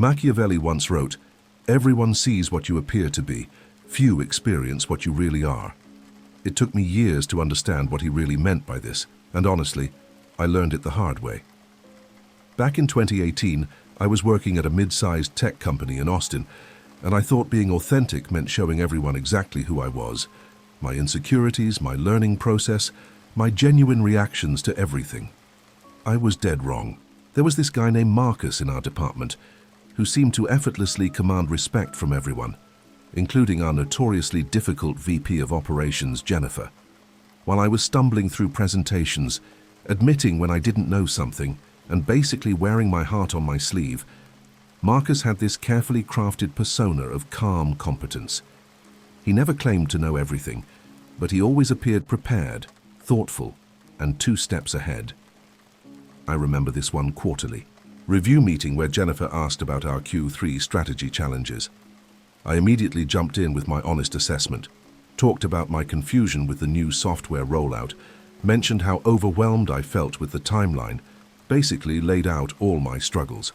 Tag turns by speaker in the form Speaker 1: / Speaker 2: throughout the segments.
Speaker 1: Machiavelli once wrote, "Everyone sees what you appear to be, few experience what you really are." It took me years to understand what he really meant by this, and honestly, I learned it the hard way. Back in 2018, I was working at a mid-sized tech company in Austin, and I thought being authentic meant showing everyone exactly who I was, my insecurities, my learning process, my genuine reactions to everything. I was dead wrong. There was this guy named Marcus in our department who seemed to effortlessly command respect from everyone, including our notoriously difficult VP of Operations, Jennifer. While I was stumbling through presentations, admitting when I didn't know something, and basically wearing my heart on my sleeve, Marcus had this carefully crafted persona of calm competence. He never claimed to know everything, but he always appeared prepared, thoughtful, and 2 steps ahead. I remember this one quarterly review meeting where Jennifer asked about our Q3 strategy challenges. I immediately jumped in with my honest assessment, talked about my confusion with the new software rollout, mentioned how overwhelmed I felt with the timeline, basically laid out all my struggles.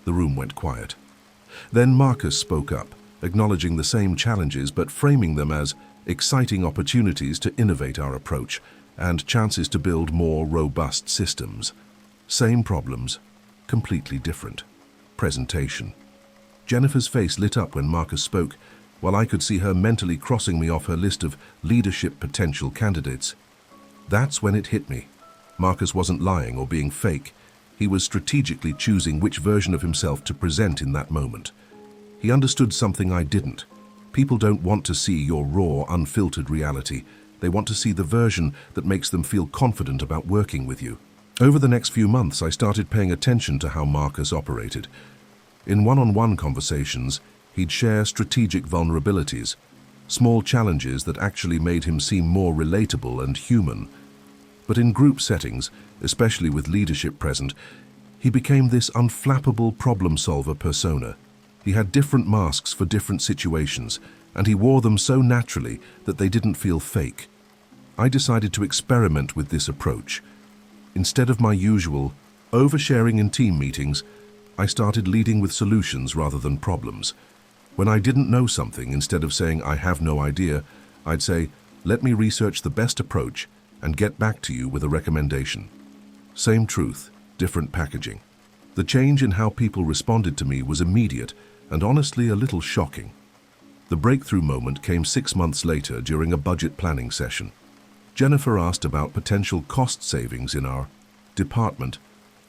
Speaker 1: The room went quiet. Then Marcus spoke up, acknowledging the same challenges but framing them as exciting opportunities to innovate our approach and chances to build more robust systems. Same problems, completely different. Presentation. Jennifer's face lit up when Marcus spoke, while I could see her mentally crossing me off her list of leadership potential candidates. That's when it hit me. Marcus wasn't lying or being fake. He was strategically choosing which version of himself to present in that moment. He understood something I didn't. People don't want to see your raw, unfiltered reality. They want to see the version that makes them feel confident about working with you. Over the next few months, I started paying attention to how Marcus operated. In one-on-one conversations, he'd share strategic vulnerabilities, small challenges that actually made him seem more relatable and human. But in group settings, especially with leadership present, he became this unflappable problem-solver persona. He had different masks for different situations, and he wore them so naturally that they didn't feel fake. I decided to experiment with this approach. Instead of my usual oversharing in team meetings, I started leading with solutions rather than problems. When I didn't know something, instead of saying, "I have no idea," I'd say, "Let me research the best approach and get back to you with a recommendation." Same truth, different packaging. The change in how people responded to me was immediate and honestly a little shocking. The breakthrough moment came 6 months later during a budget planning session. Jennifer asked about potential cost savings in our department,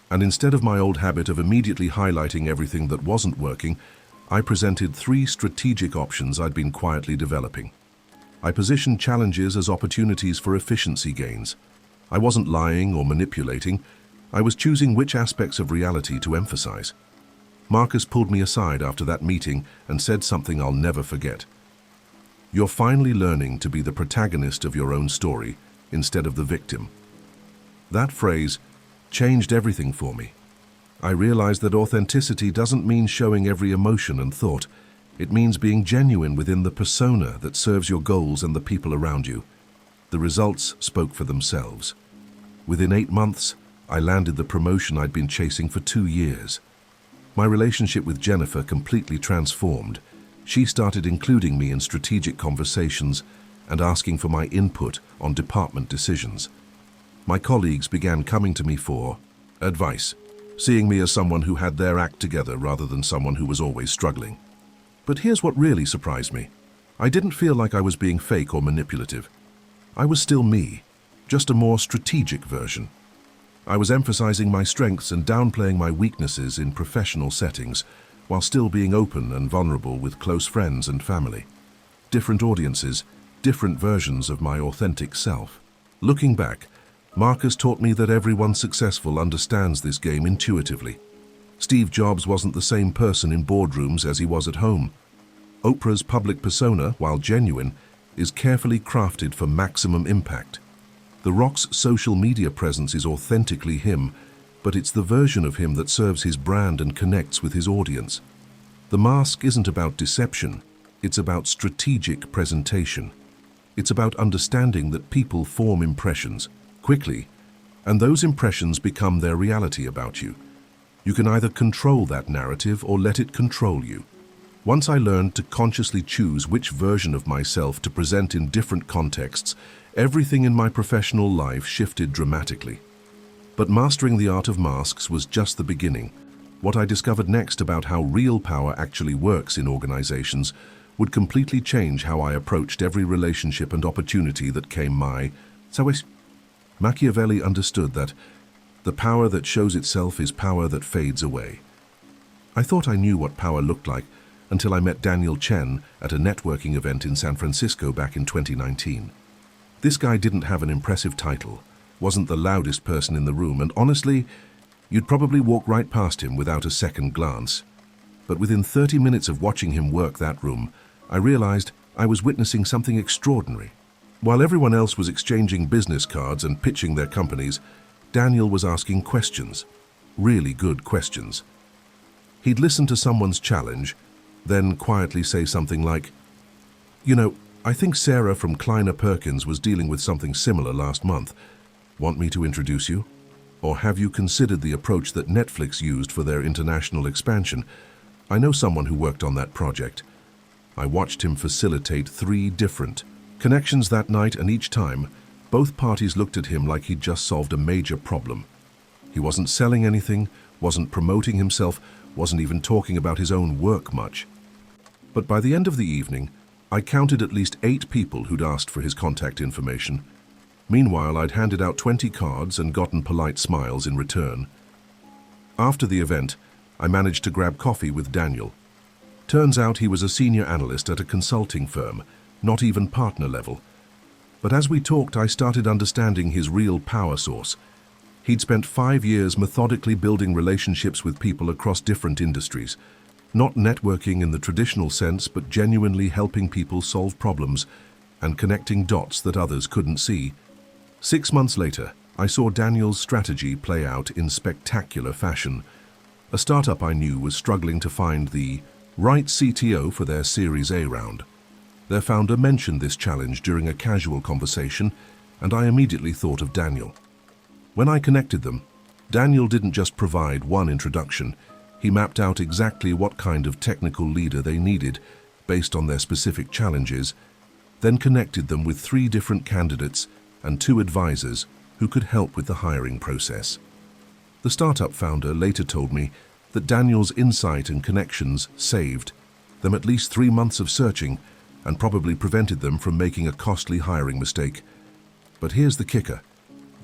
Speaker 1: and instead of my old habit of immediately highlighting everything that wasn't working, I presented 3 strategic options I'd been quietly developing. I positioned challenges as opportunities for efficiency gains. I wasn't lying or manipulating. I was choosing which aspects of reality to emphasize. Marcus pulled me aside after that meeting and said something I'll never forget. "You're finally learning to be the protagonist of your own story instead of the victim." That phrase changed everything for me. I realized that authenticity doesn't mean showing every emotion and thought. It means being genuine within the persona that serves your goals and the people around you. The results spoke for themselves. Within 8 months, I landed the promotion I'd been chasing for 2 years. My relationship with Jennifer completely transformed. She started including me in strategic conversations and asking for my input on department decisions. My colleagues began coming to me for advice, seeing me as someone who had their act together rather than someone who was always struggling. But here's what really surprised me. I didn't feel like I was being fake or manipulative. I was still me, just a more strategic version. I was emphasizing my strengths and downplaying my weaknesses in professional settings, while still being open and vulnerable with close friends and family. Different audiences, different versions of my authentic self. Looking back, Marcus taught me that everyone successful understands this game intuitively. Steve Jobs wasn't the same person in boardrooms as he was at home. Oprah's public persona, while genuine, is carefully crafted for maximum impact. The Rock's social media presence is authentically him, but it's the version of him that serves his brand and connects with his audience. The mask isn't about deception, it's about strategic presentation. It's about understanding that people form impressions quickly, and those impressions become their reality about you. You can either control that narrative or let it control you. Once I learned to consciously choose which version of myself to present in different contexts, everything in my professional life shifted dramatically. But mastering the art of masks was just the beginning. What I discovered next about how real power actually works in organizations would completely change how I approached every relationship and opportunity that came my way. Machiavelli understood that the power that shows itself is power that fades away. I thought I knew what power looked like until I met Daniel Chen at a networking event in San Francisco back in 2019. This guy didn't have an impressive title, wasn't the loudest person in the room, and honestly, you'd probably walk right past him without a second glance. But within 30 minutes of watching him work that room, I realized I was witnessing something extraordinary. While everyone else was exchanging business cards and pitching their companies, Daniel was asking questions, really good questions. He'd listen to someone's challenge, then quietly say something like, I think Sarah from Kleiner Perkins was dealing with something similar last month. Want me to introduce you? Or have you considered the approach that Netflix used for their international expansion? I know someone who worked on that project. I watched him facilitate 3 different connections that night, and each time, both parties looked at him like he'd just solved a major problem. He wasn't selling anything, wasn't promoting himself, wasn't even talking about his own work much. But by the end of the evening, I counted at least 8 people who'd asked for his contact information. Meanwhile, I'd handed out 20 cards and gotten polite smiles in return. After the event, I managed to grab coffee with Daniel. Turns out he was a senior analyst at a consulting firm, not even partner level. But as we talked, I started understanding his real power source. He'd spent 5 years methodically building relationships with people across different industries, not networking in the traditional sense, but genuinely helping people solve problems and connecting dots that others couldn't see. 6 months later, I saw Daniel's strategy play out in spectacular fashion. A startup I knew was struggling to find the right CTO for their Series A round. Their founder mentioned this challenge during a casual conversation, and I immediately thought of Daniel. When I connected them, Daniel didn't just provide one introduction. He mapped out exactly what kind of technical leader they needed based on their specific challenges, then connected them with 3 different candidates and 2 advisors who could help with the hiring process. The startup founder later told me that Daniel's insight and connections saved them at least 3 months of searching and probably prevented them from making a costly hiring mistake. But here's the kicker.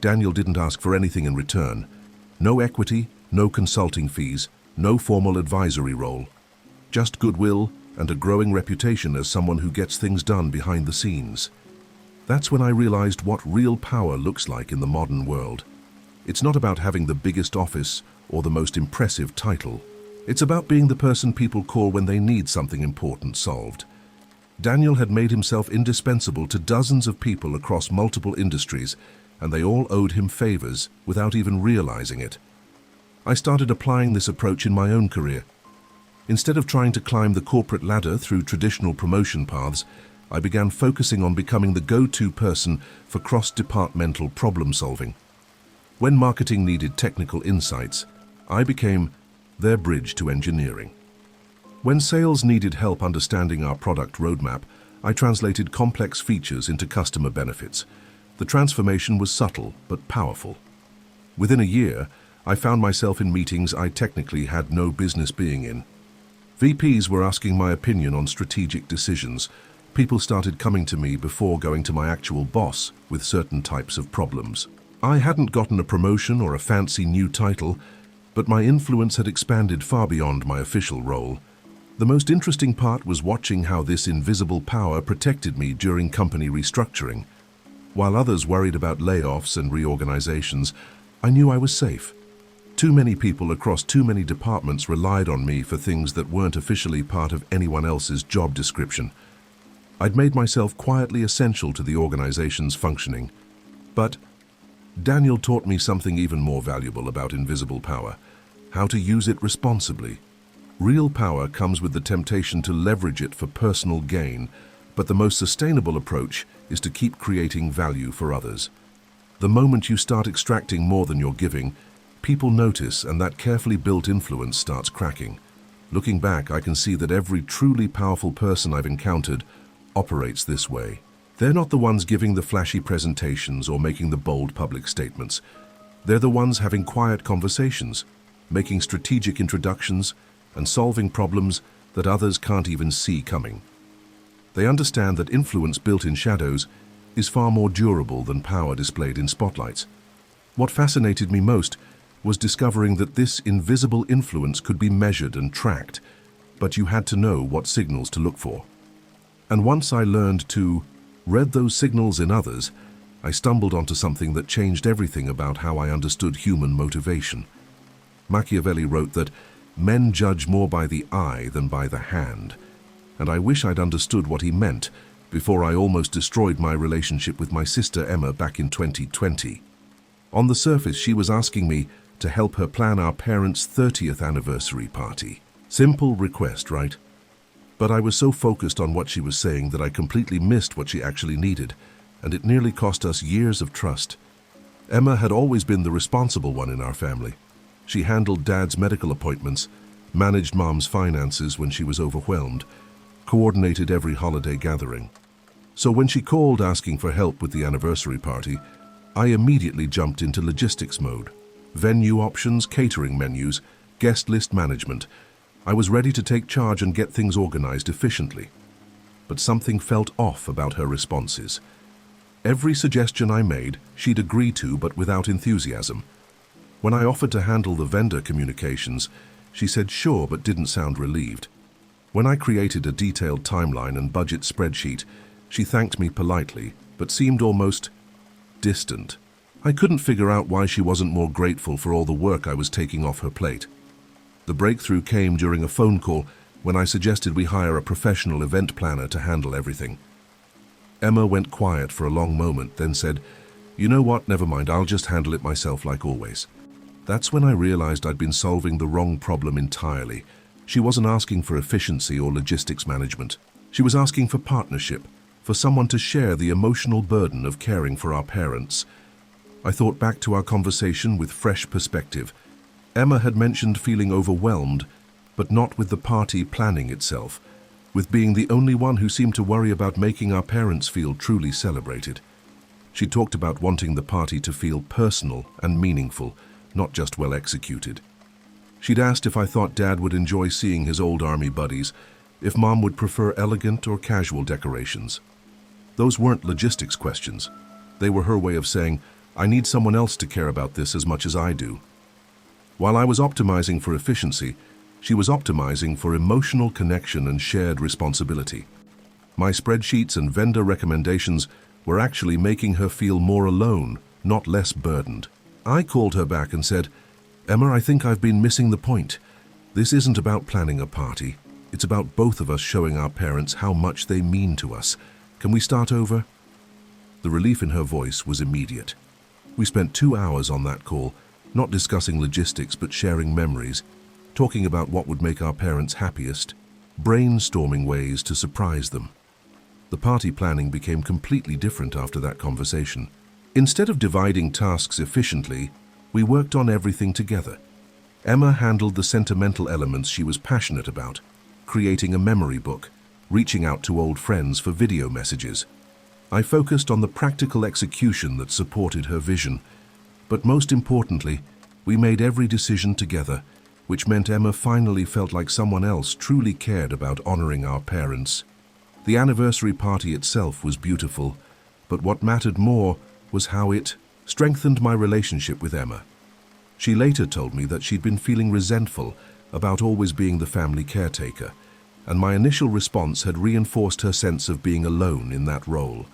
Speaker 1: Daniel didn't ask for anything in return. No equity, no consulting fees, no formal advisory role. Just goodwill and a growing reputation as someone who gets things done behind the scenes. That's when I realized what real power looks like in the modern world. It's not about having the biggest office or the most impressive title. It's about being the person people call when they need something important solved. Daniel had made himself indispensable to dozens of people across multiple industries, and they all owed him favors without even realizing it. I started applying this approach in my own career. Instead of trying to climb the corporate ladder through traditional promotion paths, I began focusing on becoming the go-to person for cross-departmental problem solving. When marketing needed technical insights, I became their bridge to engineering. When sales needed help understanding our product roadmap, I translated complex features into customer benefits. The transformation was subtle but powerful. Within a year, I found myself in meetings I technically had no business being in. VPs were asking my opinion on strategic decisions. People started coming to me before going to my actual boss with certain types of problems. I hadn't gotten a promotion or a fancy new title, but my influence had expanded far beyond my official role. The most interesting part was watching how this invisible power protected me during company restructuring. While others worried about layoffs and reorganizations, I knew I was safe. Too many people across too many departments relied on me for things that weren't officially part of anyone else's job description. I'd made myself quietly essential to the organization's functioning. But Daniel taught me something even more valuable about invisible power: how to use it responsibly. Real power comes with the temptation to leverage it for personal gain, but the most sustainable approach is to keep creating value for others. The moment you start extracting more than you're giving, People notice, and that carefully built influence starts cracking. Looking back, I can see that every truly powerful person I've encountered operates this way. They're not the ones giving the flashy presentations or making the bold public statements. They're the ones having quiet conversations, making strategic introductions, and solving problems that others can't even see coming. They understand that influence built in shadows is far more durable than power displayed in spotlights. What fascinated me most was discovering that this invisible influence could be measured and tracked, but you had to know what signals to look for. And once I learned to read those signals in others, I stumbled onto something that changed everything about how I understood human motivation. Machiavelli wrote that men judge more by the eye than by the hand, and I wish I'd understood what he meant before I almost destroyed my relationship with my sister Emma back in 2020. On the surface, she was asking me to help her plan our parents' 30th anniversary party. Simple request, right? But I was so focused on what she was saying that I completely missed what she actually needed, and it nearly cost us years of trust. Emma had always been the responsible one in our family. She handled Dad's medical appointments, managed Mom's finances when she was overwhelmed, coordinated every holiday gathering. So when she called asking for help with the anniversary party, I immediately jumped into logistics mode. Venue options, catering menus, guest list management. I was ready to take charge and get things organized efficiently. But something felt off about her responses. Every suggestion I made, she'd agree to, but without enthusiasm. When I offered to handle the vendor communications, she said sure, but didn't sound relieved. When I created a detailed timeline and budget spreadsheet, she thanked me politely, but seemed almost distant. I couldn't figure out why she wasn't more grateful for all the work I was taking off her plate. The breakthrough came during a phone call when I suggested we hire a professional event planner to handle everything. Emma went quiet for a long moment, then said, "You know what, never mind, I'll just handle it myself like always." That's when I realized I'd been solving the wrong problem entirely. She wasn't asking for efficiency or logistics management. She was asking for partnership, for someone to share the emotional burden of caring for our parents. I thought back to our conversation with fresh perspective. Emma had mentioned feeling overwhelmed, but not with the party planning itself, with being the only one who seemed to worry about making our parents feel truly celebrated. She talked about wanting the party to feel personal and meaningful, not just well executed. She'd asked if I thought Dad would enjoy seeing his old army buddies, if Mom would prefer elegant or casual decorations. Those weren't logistics questions. They were her way of saying, I need someone else to care about this as much as I do. While I was optimizing for efficiency, she was optimizing for emotional connection and shared responsibility. My spreadsheets and vendor recommendations were actually making her feel more alone, not less burdened. I called her back and said, "Emma, I think I've been missing the point. This isn't about planning a party. It's about both of us showing our parents how much they mean to us. Can we start over?" The relief in her voice was immediate. We spent 2 hours on that call, not discussing logistics but sharing memories, talking about what would make our parents happiest, brainstorming ways to surprise them. The party planning became completely different after that conversation. Instead of dividing tasks efficiently, we worked on everything together. Emma handled the sentimental elements she was passionate about, creating a memory book, reaching out to old friends for video messages. I focused on the practical execution that supported her vision, but most importantly, we made every decision together, which meant Emma finally felt like someone else truly cared about honoring our parents. The anniversary party itself was beautiful, but what mattered more was how it strengthened my relationship with Emma. She later told me that she'd been feeling resentful about always being the family caretaker, and my initial response had reinforced her sense of being alone in that role.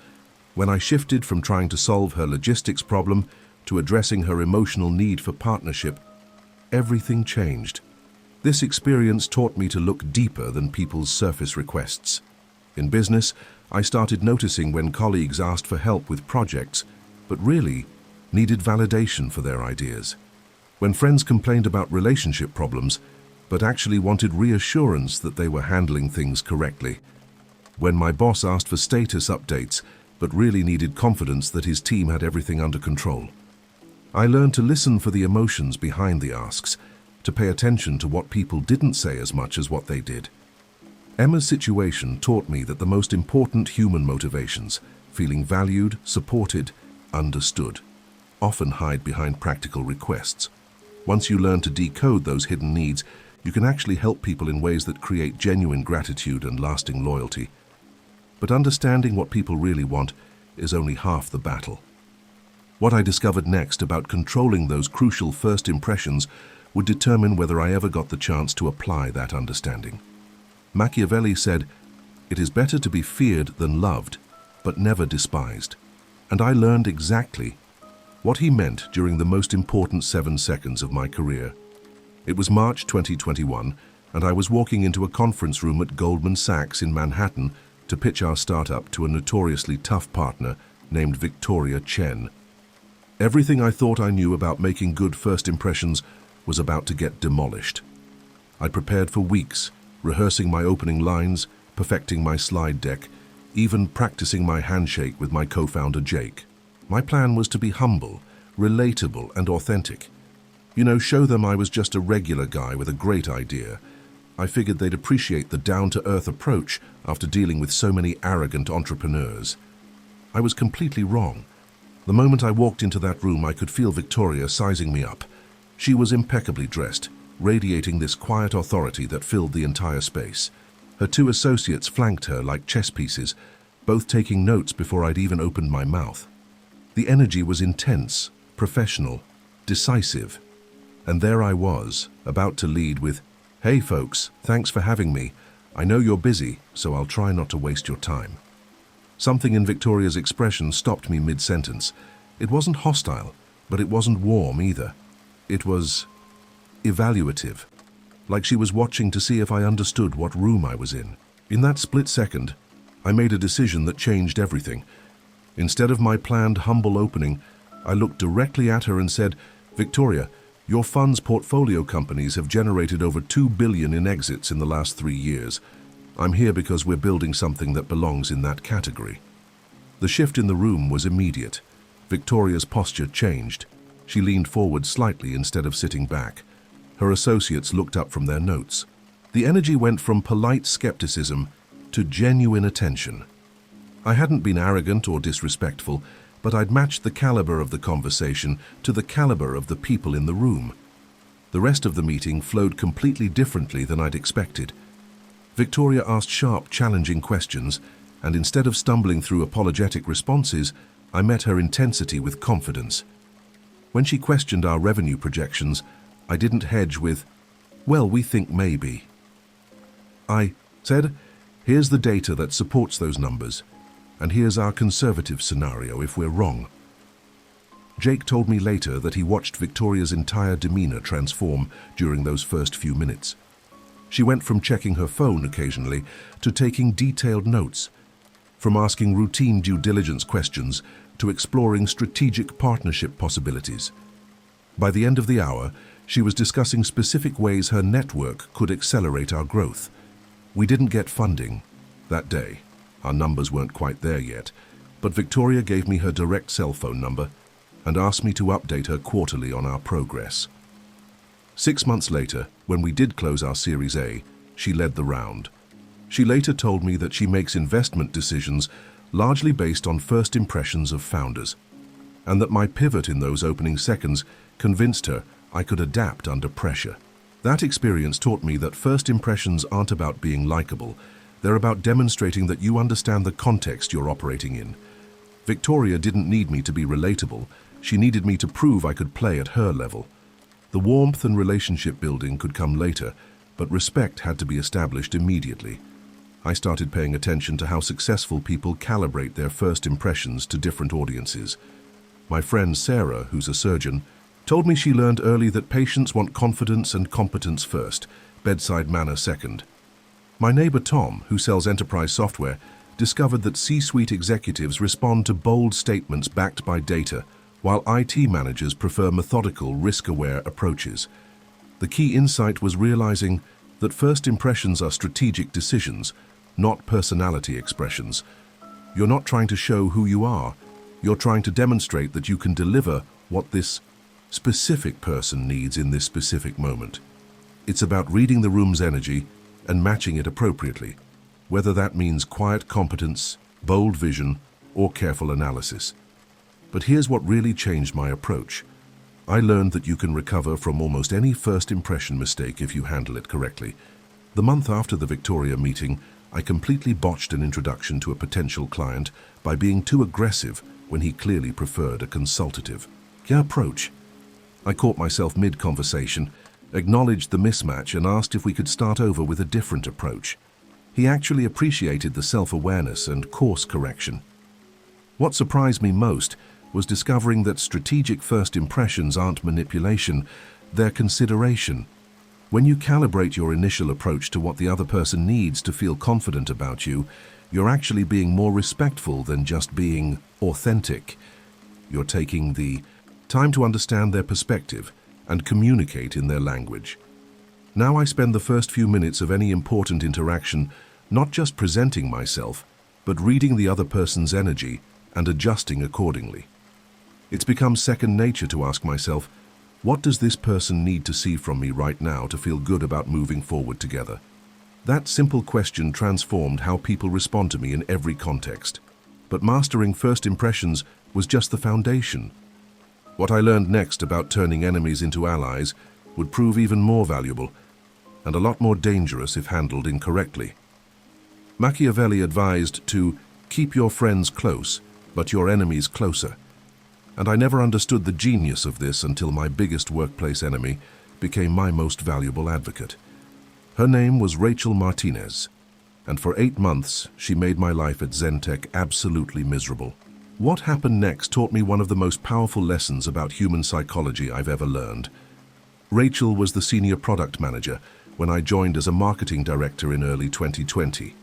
Speaker 1: When I shifted from trying to solve her logistics problem to addressing her emotional need for partnership, everything changed. This experience taught me to look deeper than people's surface requests. In business, I started noticing when colleagues asked for help with projects, but really needed validation for their ideas. When friends complained about relationship problems, but actually wanted reassurance that they were handling things correctly. When my boss asked for status updates, but really needed confidence that his team had everything under control. I learned to listen for the emotions behind the asks, to pay attention to what people didn't say as much as what they did. Emma's situation taught me that the most important human motivations, feeling valued, supported, understood, often hide behind practical requests. Once you learn to decode those hidden needs, you can actually help people in ways that create genuine gratitude and lasting loyalty. But understanding what people really want is only half the battle. What I discovered next about controlling those crucial first impressions would determine whether I ever got the chance to apply that understanding. Machiavelli said, "It is better to be feared than loved, but never despised." And I learned exactly what he meant during the most important 7 seconds of my career. It was March 2021, and I was walking into a conference room at Goldman Sachs in Manhattan to pitch our startup to a notoriously tough partner named Victoria Chen. Everything I thought I knew about making good first impressions was about to get demolished. I prepared for weeks, rehearsing my opening lines, perfecting my slide deck, even practicing my handshake with my co-founder Jake. My plan was to be humble, relatable, and authentic. Show them I was just a regular guy with a great idea. I figured they'd appreciate the down-to-earth approach after dealing with so many arrogant entrepreneurs. I was completely wrong. The moment I walked into that room, I could feel Victoria sizing me up. She was impeccably dressed, radiating this quiet authority that filled the entire space. Her 2 associates flanked her like chess pieces, both taking notes before I'd even opened my mouth. The energy was intense, professional, decisive. And there I was, about to lead with, "Hey folks, thanks for having me. I know you're busy, so I'll try not to waste your time." Something in Victoria's expression stopped me mid-sentence. It wasn't hostile, but it wasn't warm either. It was evaluative, like she was watching to see if I understood what room I was in. In that split second, I made a decision that changed everything. Instead of my planned humble opening, I looked directly at her and said, "Victoria, your fund's portfolio companies have generated over $2 billion in exits in the last 3 years. I'm here because we're building something that belongs in that category." The shift in the room was immediate. Victoria's posture changed. She leaned forward slightly instead of sitting back. Her associates looked up from their notes. The energy went from polite skepticism to genuine attention. I hadn't been arrogant or disrespectful, but I'd matched the caliber of the conversation to the caliber of the people in the room. The rest of the meeting flowed completely differently than I'd expected. Victoria asked sharp, challenging questions, and instead of stumbling through apologetic responses, I met her intensity with confidence. When she questioned our revenue projections, I didn't hedge with, "Well, we think maybe." I said, "Here's the data that supports those numbers, and here's our conservative scenario if we're wrong." Jake told me later that he watched Victoria's entire demeanor transform during those first few minutes. She went from checking her phone occasionally to taking detailed notes, from asking routine due diligence questions to exploring strategic partnership possibilities. By the end of the hour, she was discussing specific ways her network could accelerate our growth. We didn't get funding that day. Our numbers weren't quite there yet, but Victoria gave me her direct cell phone number and asked me to update her quarterly on our progress. 6 months later, when we did close our Series A, she led the round. She later told me that she makes investment decisions largely based on first impressions of founders, and that my pivot in those opening seconds convinced her I could adapt under pressure. That experience taught me that first impressions aren't about being likable. They're about demonstrating that you understand the context you're operating in. Victoria didn't need me to be relatable. She needed me to prove I could play at her level. The warmth and relationship building could come later, but respect had to be established immediately. I started paying attention to how successful people calibrate their first impressions to different audiences. My friend Sarah, who's a surgeon, told me she learned early that patients want confidence and competence first, bedside manner second. My neighbor Tom, who sells enterprise software, discovered that C-suite executives respond to bold statements backed by data, while IT managers prefer methodical, risk-aware approaches. The key insight was realizing that first impressions are strategic decisions, not personality expressions. You're not trying to show who you are. You're trying to demonstrate that you can deliver what this specific person needs in this specific moment. It's about reading the room's energy and matching it appropriately, whether that means quiet competence, bold vision, or careful analysis. But here's what really changed my approach. I learned that you can recover from almost any first impression mistake if you handle it correctly. The month after the Victoria meeting, I completely botched an introduction to a potential client by being too aggressive when he clearly preferred a consultative approach. I caught myself mid-conversation, acknowledged the mismatch, and asked if we could start over with a different approach. He actually appreciated the self-awareness and course correction. What surprised me most was discovering that strategic first impressions aren't manipulation, they're consideration. When you calibrate your initial approach to what the other person needs to feel confident about you, you're actually being more respectful than just being authentic. You're taking the time to understand their perspective and communicate in their language. Now I spend the first few minutes of any important interaction not just presenting myself, but reading the other person's energy and adjusting accordingly. It's become second nature to ask myself, what does this person need to see from me right now to feel good about moving forward together? That simple question transformed how people respond to me in every context. But mastering first impressions was just the foundation. What I learned next about turning enemies into allies would prove even more valuable and a lot more dangerous if handled incorrectly. Machiavelli advised to keep your friends close, but your enemies closer. And I never understood the genius of this until my biggest workplace enemy became my most valuable advocate. Her name was Rachel Martinez, and for 8 months she made my life at Zentech absolutely miserable. What happened next taught me one of the most powerful lessons about human psychology I've ever learned. Rachel was the senior product manager when I joined as a marketing director in early 2020.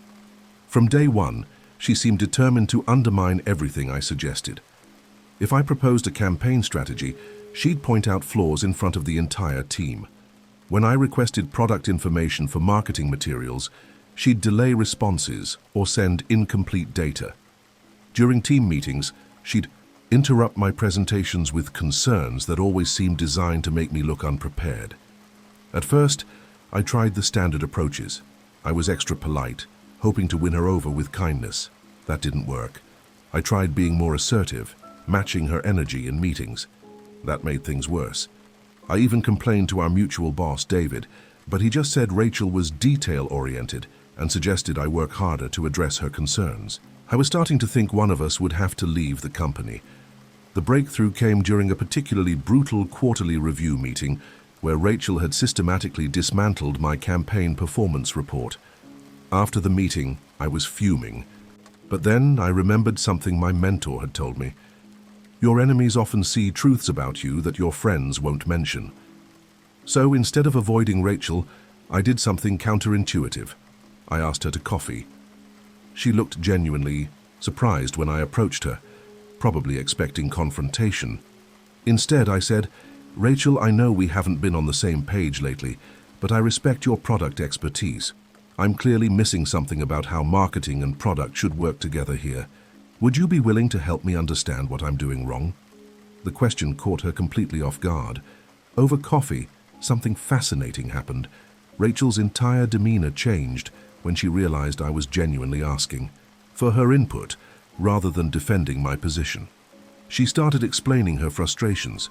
Speaker 1: From day one, she seemed determined to undermine everything I suggested. If I proposed a campaign strategy, she'd point out flaws in front of the entire team. When I requested product information for marketing materials, she'd delay responses or send incomplete data. During team meetings, she'd interrupt my presentations with concerns that always seemed designed to make me look unprepared. At first, I tried the standard approaches. I was extra polite, hoping to win her over with kindness. That didn't work. I tried being more assertive, matching her energy in meetings. That made things worse. I even complained to our mutual boss, David, but he just said Rachel was detail-oriented and suggested I work harder to address her concerns. I was starting to think one of us would have to leave the company. The breakthrough came during a particularly brutal quarterly review meeting where Rachel had systematically dismantled my campaign performance report. After the meeting, I was fuming. But then I remembered something my mentor had told me. Your enemies often see truths about you that your friends won't mention. So instead of avoiding Rachel, I did something counterintuitive. I asked her to coffee. She looked genuinely surprised when I approached her, probably expecting confrontation. Instead, I said, Rachel, I know we haven't been on the same page lately, but I respect your product expertise. I'm clearly missing something about how marketing and product should work together here. Would you be willing to help me understand what I'm doing wrong? The question caught her completely off guard. Over coffee, something fascinating happened. Rachel's entire demeanor changed when she realized I was genuinely asking for her input rather than defending my position. She started explaining her frustrations,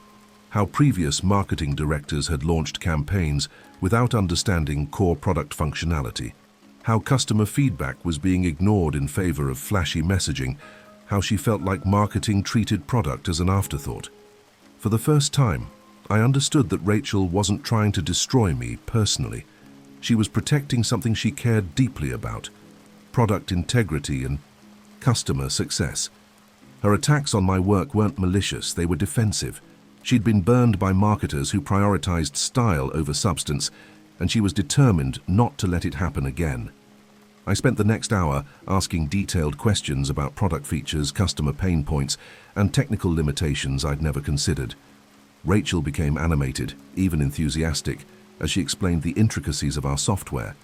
Speaker 1: how previous marketing directors had launched campaigns without understanding core product functionality, how customer feedback was being ignored in favor of flashy messaging, how she felt like marketing treated product as an afterthought. For the first time, I understood that Rachel wasn't trying to destroy me personally. She was protecting something she cared deeply about, product integrity and customer success. Her attacks on my work weren't malicious, they were defensive. She'd been burned by marketers who prioritized style over substance, and she was determined not to let it happen again. I spent the next hour asking detailed questions about product features, customer pain points, and technical limitations I'd never considered. Rachel became animated, even enthusiastic, as she explained the intricacies of our software.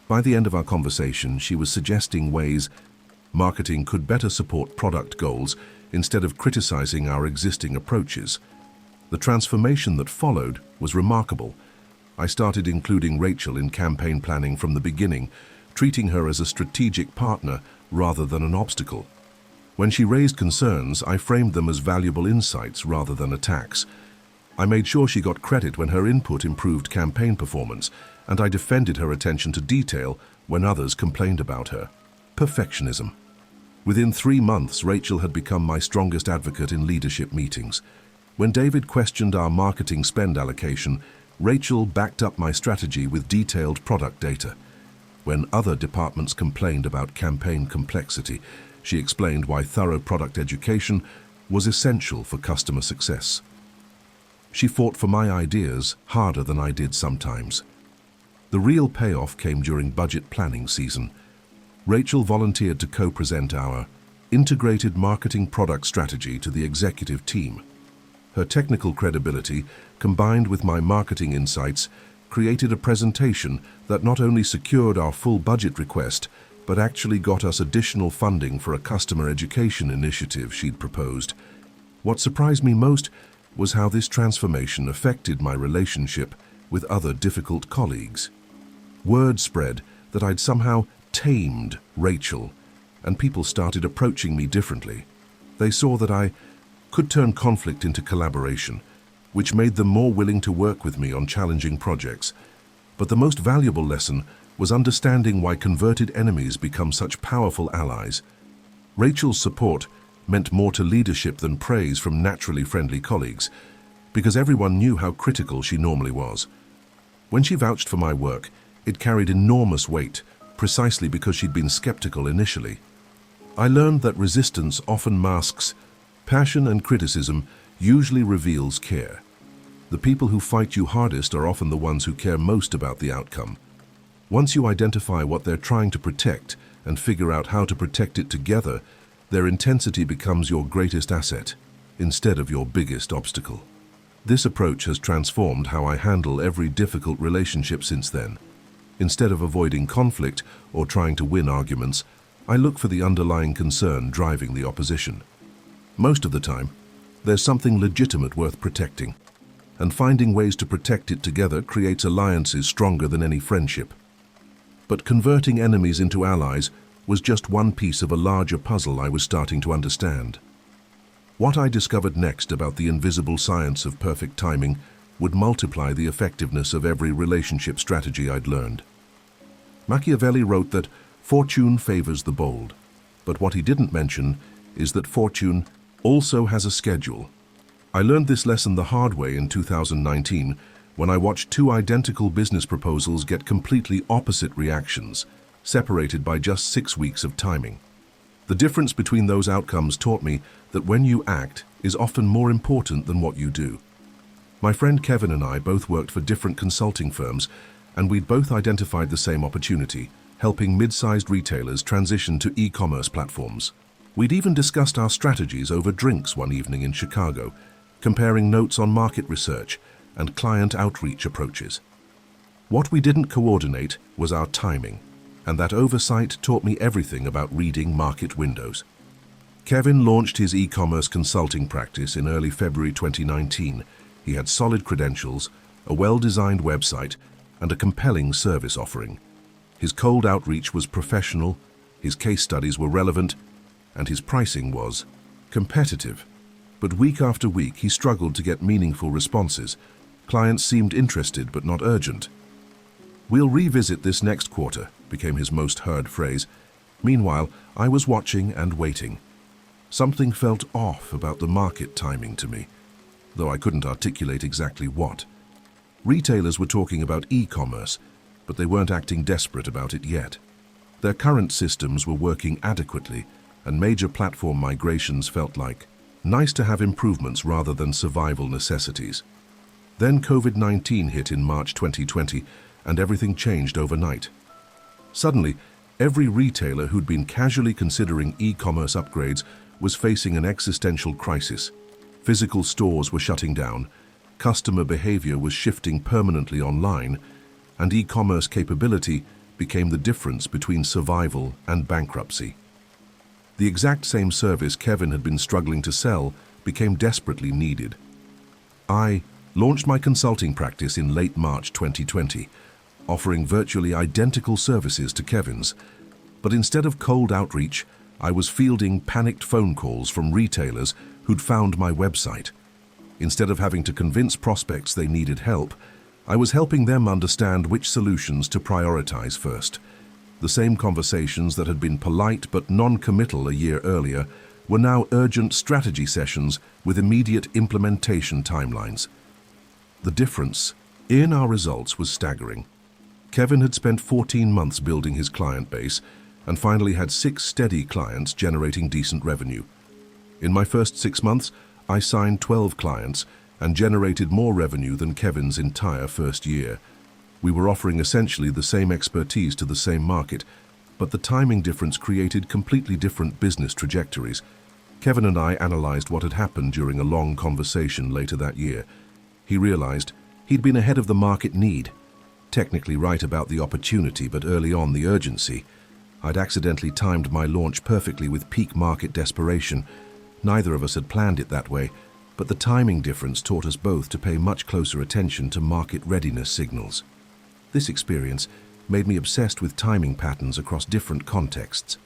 Speaker 1: By the end of our conversation, she was suggesting ways marketing could better support product goals instead of criticizing our existing approaches. The transformation that followed was remarkable. I started including Rachel in campaign planning from the beginning, treating her as a strategic partner rather than an obstacle. When she raised concerns, I framed them as valuable insights rather than attacks. I made sure she got credit when her input improved campaign performance, and I defended her attention to detail when others complained about her. Perfectionism. Within 3 months, Rachel had become my strongest advocate in leadership meetings. When David questioned our marketing spend allocation, Rachel backed up my strategy with detailed product data. When other departments complained about campaign complexity, she explained why thorough product education was essential for customer success. She fought for my ideas harder than I did sometimes. The real payoff came during budget planning season. Rachel volunteered to co-present our integrated marketing product strategy to the executive team. Her technical credibility, combined with my marketing insights, created a presentation that not only secured our full budget request, but actually got us additional funding for a customer education initiative she'd proposed. What surprised me most was how this transformation affected my relationship with other difficult colleagues. Word spread that I'd somehow tamed Rachel, and people started approaching me differently. They saw that I could turn conflict into collaboration, which made them more willing to work with me on challenging projects. But the most valuable lesson was understanding why converted enemies become such powerful allies. Rachel's support meant more to leadership than praise from naturally friendly colleagues, because everyone knew how critical she normally was. When she vouched for my work, it carried enormous weight, precisely because she'd been skeptical initially. I learned that resistance often masks passion, and criticism usually reveals care. The people who fight you hardest are often the ones who care most about the outcome. Once you identify what they're trying to protect and figure out how to protect it together, their intensity becomes your greatest asset, instead of your biggest obstacle. This approach has transformed how I handle every difficult relationship since then. Instead of avoiding conflict or trying to win arguments, I look for the underlying concern driving the opposition. Most of the time, there's something legitimate worth protecting, and finding ways to protect it together creates alliances stronger than any friendship. But converting enemies into allies was just one piece of a larger puzzle I was starting to understand. What I discovered next about the invisible science of perfect timing would multiply the effectiveness of every relationship strategy I'd learned. Machiavelli wrote that fortune favors the bold, but what he didn't mention is that fortune also has a schedule. I learned this lesson the hard way in 2019 when I watched 2 identical business proposals get completely opposite reactions, separated by just 6 weeks of timing. The difference between those outcomes taught me that when you act is often more important than what you do. My friend Kevin and I both worked for different consulting firms, and we'd both identified the same opportunity, helping mid-sized retailers transition to e-commerce platforms. We'd even discussed our strategies over drinks one evening in Chicago, comparing notes on market research and client outreach approaches. What we didn't coordinate was our timing, and that oversight taught me everything about reading market windows. Kevin launched his e-commerce consulting practice in early February 2019. He had solid credentials, a well-designed website, and a compelling service offering. His cold outreach was professional, his case studies were relevant, and his pricing was competitive. But week after week, he struggled to get meaningful responses. Clients seemed interested but not urgent. "We'll revisit this next quarter," became his most heard phrase. Meanwhile, I was watching and waiting. Something felt off about the market timing to me, though I couldn't articulate exactly what. Retailers were talking about e-commerce, but they weren't acting desperate about it yet. Their current systems were working adequately, and major platform migrations felt like nice-to-have improvements rather than survival necessities. Then COVID-19 hit in March 2020, and everything changed overnight. Suddenly, every retailer who'd been casually considering e-commerce upgrades was facing an existential crisis. Physical stores were shutting down, customer behavior was shifting permanently online, and e-commerce capability became the difference between survival and bankruptcy. The exact same service Kevin had been struggling to sell became desperately needed. I launched my consulting practice in late March 2020, offering virtually identical services to Kevin's. But instead of cold outreach, I was fielding panicked phone calls from retailers who'd found my website. Instead of having to convince prospects they needed help, I was helping them understand which solutions to prioritize first. The same conversations that had been polite but non-committal a year earlier were now urgent strategy sessions with immediate implementation timelines. The difference in our results was staggering. Kevin had spent 14 months building his client base and finally had 6 steady clients generating decent revenue. In my first 6 months, I signed 12 clients and generated more revenue than Kevin's entire first year. We were offering essentially the same expertise to the same market, but the timing difference created completely different business trajectories. Kevin and I analyzed what had happened during a long conversation later that year. He realized he'd been ahead of the market need, technically right about the opportunity, but early on the urgency. I'd accidentally timed my launch perfectly with peak market desperation. Neither of us had planned it that way, but the timing difference taught us both to pay much closer attention to market readiness signals. This experience made me obsessed with timing patterns across different contexts.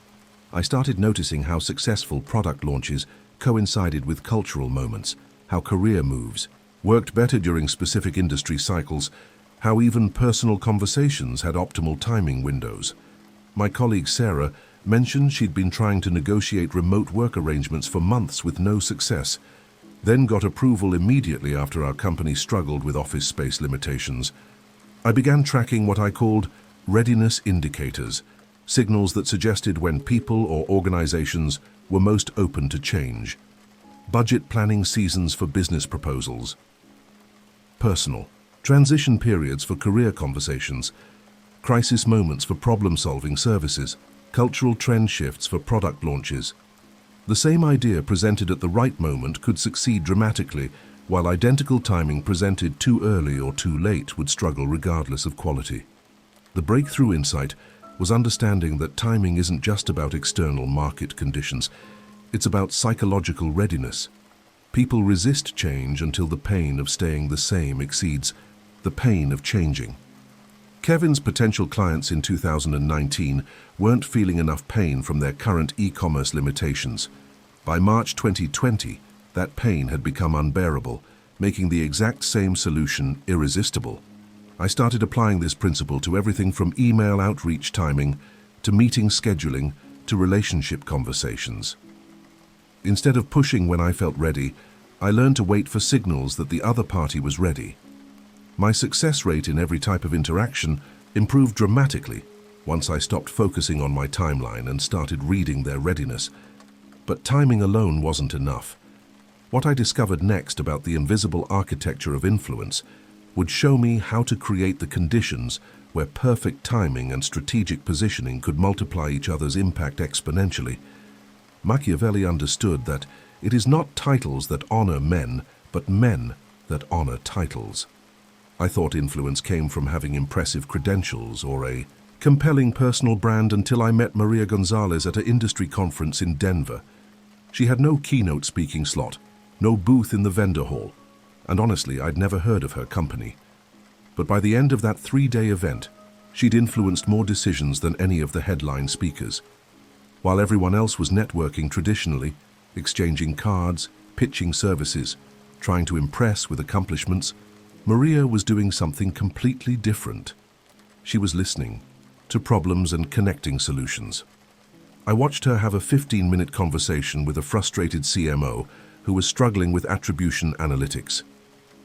Speaker 1: I started noticing how successful product launches coincided with cultural moments, how career moves worked better during specific industry cycles, how even personal conversations had optimal timing windows. My colleague Sarah mentioned she'd been trying to negotiate remote work arrangements for months with no success, then got approval immediately after our company struggled with office space limitations. I began tracking what I called readiness indicators, signals that suggested when people or organizations were most open to change. Budget planning seasons for business proposals. Personal transition periods for career conversations. Crisis moments for problem-solving services. Cultural trend shifts for product launches. The same idea presented at the right moment could succeed dramatically, while identical timing presented too early or too late would struggle regardless of quality. The breakthrough insight was understanding that timing isn't just about external market conditions, it's about psychological readiness. People resist change until the pain of staying the same exceeds the pain of changing. Kevin's potential clients in 2019 weren't feeling enough pain from their current e-commerce limitations. By March 2020, that pain had become unbearable, making the exact same solution irresistible. I started applying this principle to everything from email outreach timing, to meeting scheduling, to relationship conversations. Instead of pushing when I felt ready, I learned to wait for signals that the other party was ready. My success rate in every type of interaction improved dramatically once I stopped focusing on my timeline and started reading their readiness. But timing alone wasn't enough. What I discovered next about the invisible architecture of influence would show me how to create the conditions where perfect timing and strategic positioning could multiply each other's impact exponentially. Machiavelli understood that it is not titles that honor men, but men that honor titles. I thought influence came from having impressive credentials or a compelling personal brand until I met Maria Gonzalez at an industry conference in Denver. She had no keynote speaking slot, no booth in the vendor hall, and honestly, I'd never heard of her company. But by the end of that 3-day event, she'd influenced more decisions than any of the headline speakers. While everyone else was networking traditionally, exchanging cards, pitching services, trying to impress with accomplishments, Maria was doing something completely different. She was listening to problems and connecting solutions. I watched her have a 15-minute conversation with a frustrated CMO who was struggling with attribution analytics.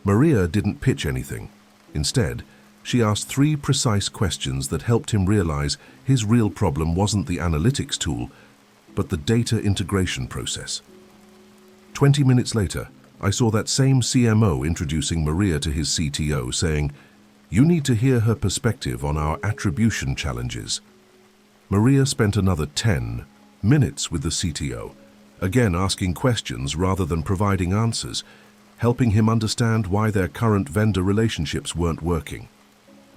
Speaker 1: Maria didn't pitch anything. Instead, she asked 3 precise questions that helped him realize his real problem wasn't the analytics tool, but the data integration process. 20 minutes later, I saw that same CMO introducing Maria to his CTO, saying, "You need to hear her perspective on our attribution challenges." Maria spent another 10 minutes with the CTO, again asking questions rather than providing answers, helping him understand why their current vendor relationships weren't working.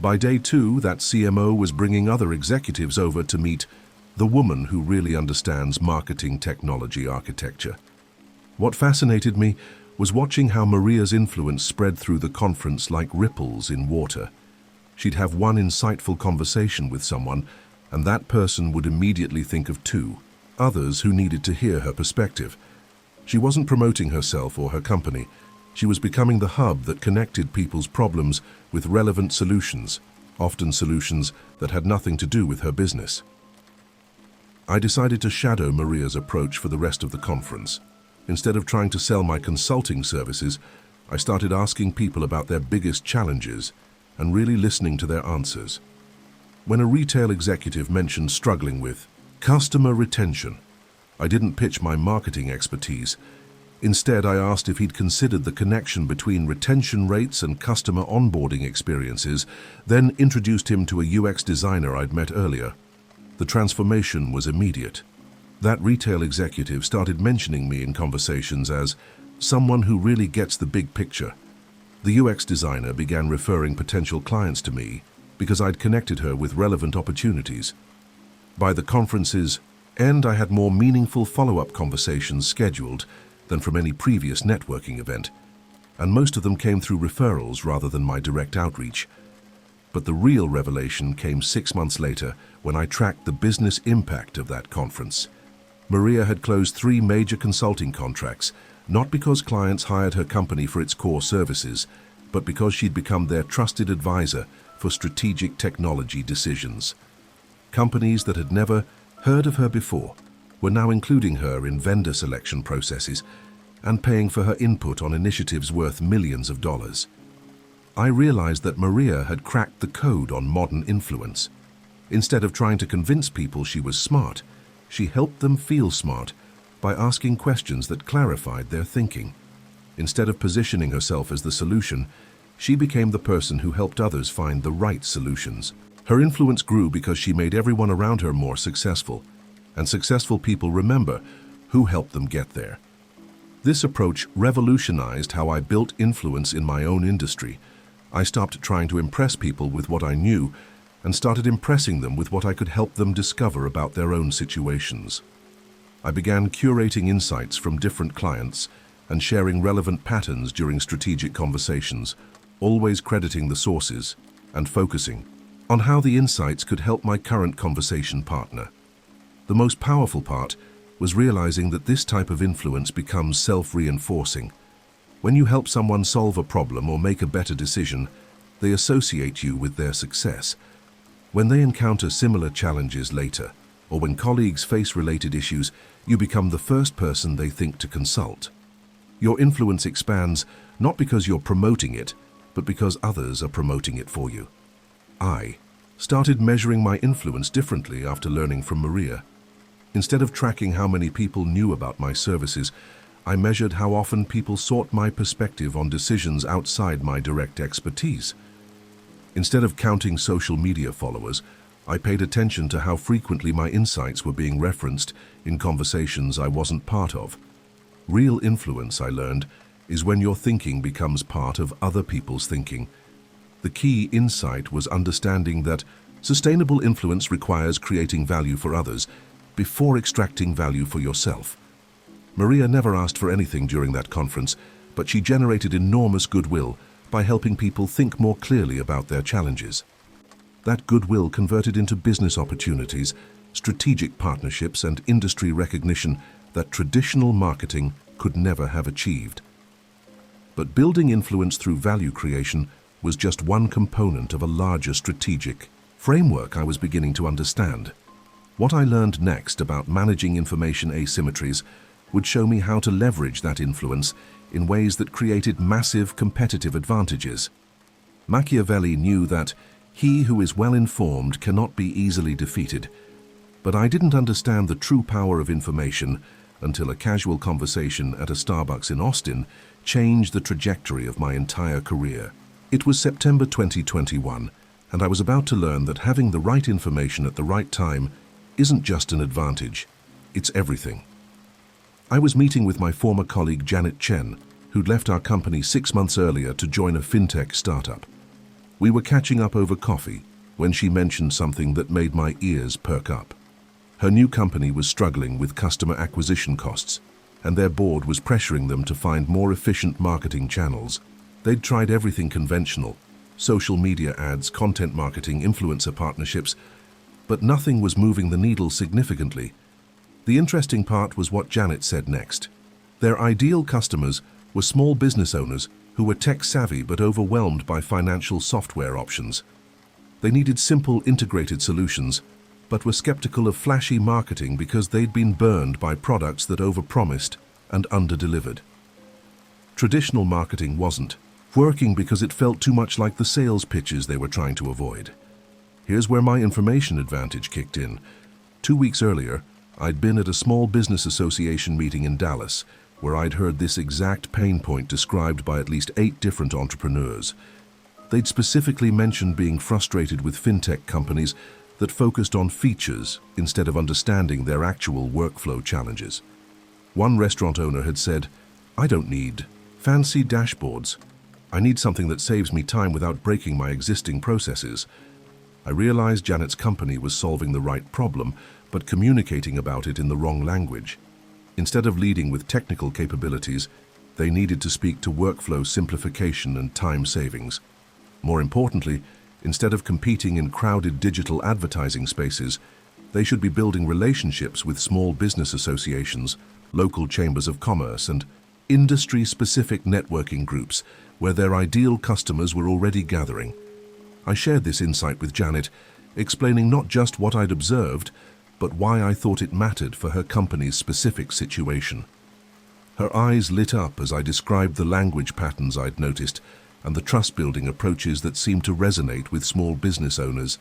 Speaker 1: By day 2, that CMO was bringing other executives over to meet the woman who really understands marketing technology architecture. What fascinated me was watching how Maria's influence spread through the conference like ripples in water. She'd have one insightful conversation with someone, and that person would immediately think of two others who needed to hear her perspective. She wasn't promoting herself or her company. She was becoming the hub that connected people's problems with relevant solutions, often solutions that had nothing to do with her business. I decided to shadow Maria's approach for the rest of the conference. Instead of trying to sell my consulting services, I started asking people about their biggest challenges and really listening to their answers. When a retail executive mentioned struggling with customer retention, I didn't pitch my marketing expertise. Instead, I asked if he'd considered the connection between retention rates and customer onboarding experiences, then introduced him to a UX designer I'd met earlier. The transformation was immediate. That retail executive started mentioning me in conversations as someone who really gets the big picture. The UX designer began referring potential clients to me because I'd connected her with relevant opportunities. By the conference's end, I had more meaningful follow-up conversations scheduled than from any previous networking event, and most of them came through referrals rather than my direct outreach. But the real revelation came 6 months later when I tracked the business impact of that conference. Maria had closed 3 major consulting contracts, not because clients hired her company for its core services, but because she'd become their trusted advisor for strategic technology decisions. Companies that had never heard of her before were now including her in vendor selection processes and paying for her input on initiatives worth millions of dollars. I realized that Maria had cracked the code on modern influence. Instead of trying to convince people she was smart, she helped them feel smart by asking questions that clarified their thinking. Instead of positioning herself as the solution, she became the person who helped others find the right solutions. Her influence grew because she made everyone around her more successful, and successful people remember who helped them get there. This approach revolutionized how I built influence in my own industry. I stopped trying to impress people with what I knew and started impressing them with what I could help them discover about their own situations. I began curating insights from different clients and sharing relevant patterns during strategic conversations, always crediting the sources and focusing on how the insights could help my current conversation partner. The most powerful part was realizing that this type of influence becomes self-reinforcing. When you help someone solve a problem or make a better decision, they associate you with their success. When they encounter similar challenges later, or when colleagues face related issues, you become the first person they think to consult. Your influence expands not because you're promoting it, but because others are promoting it for you. I started measuring my influence differently after learning from Maria. Instead of tracking how many people knew about my services, I measured how often people sought my perspective on decisions outside my direct expertise. Instead of counting social media followers, I paid attention to how frequently my insights were being referenced in conversations I wasn't part of. Real influence, I learned, is when your thinking becomes part of other people's thinking. The key insight was understanding that sustainable influence requires creating value for others before extracting value for yourself. Maria never asked for anything during that conference, but she generated enormous goodwill by helping people think more clearly about their challenges. That goodwill converted into business opportunities, strategic partnerships, and industry recognition that traditional marketing could never have achieved. But building influence through value creation was just one component of a larger strategic framework I was beginning to understand. What I learned next about managing information asymmetries would show me how to leverage that influence in ways that created massive competitive advantages. Machiavelli knew that he who is well informed cannot be easily defeated, but I didn't understand the true power of information until a casual conversation at a Starbucks in Austin changed the trajectory of my entire career. It was September 2021, and I was about to learn that having the right information at the right time isn't just an advantage, it's everything. I was meeting with my former colleague Janet Chen, who'd left our company 6 months earlier to join a fintech startup. We were catching up over coffee when she mentioned something that made my ears perk up. Her new company was struggling with customer acquisition costs. and their board was pressuring them to find more efficient marketing channels. They'd tried everything conventional: social media ads, content marketing, influencer partnerships, but nothing was moving the needle significantly. The interesting part was what Janet said next. Their ideal customers were small business owners who were tech-savvy but overwhelmed by financial software options. They needed simple, integrated solutions, but were skeptical of flashy marketing because they'd been burned by products that overpromised and underdelivered. Traditional marketing wasn't working because it felt too much like the sales pitches they were trying to avoid. Here's where my information advantage kicked in. 2 weeks earlier, I'd been at a small business association meeting in Dallas, where I'd heard this exact pain point described by at least 8 different entrepreneurs. They'd specifically mentioned being frustrated with fintech companies that focused on features instead of understanding their actual workflow challenges. One restaurant owner had said, "I don't need fancy dashboards. I need something that saves me time without breaking my existing processes." I realized Janet's company was solving the right problem, but communicating about it in the wrong language. Instead of leading with technical capabilities, they needed to speak to workflow simplification and time savings. More importantly, instead of competing in crowded digital advertising spaces, they should be building relationships with small business associations, local chambers of commerce, and industry-specific networking groups where their ideal customers were already gathering. I shared this insight with Janet, explaining not just what I'd observed, but why I thought it mattered for her company's specific situation. Her eyes lit up as I described the language patterns I'd noticed and the trust-building approaches that seemed to resonate with small business owners.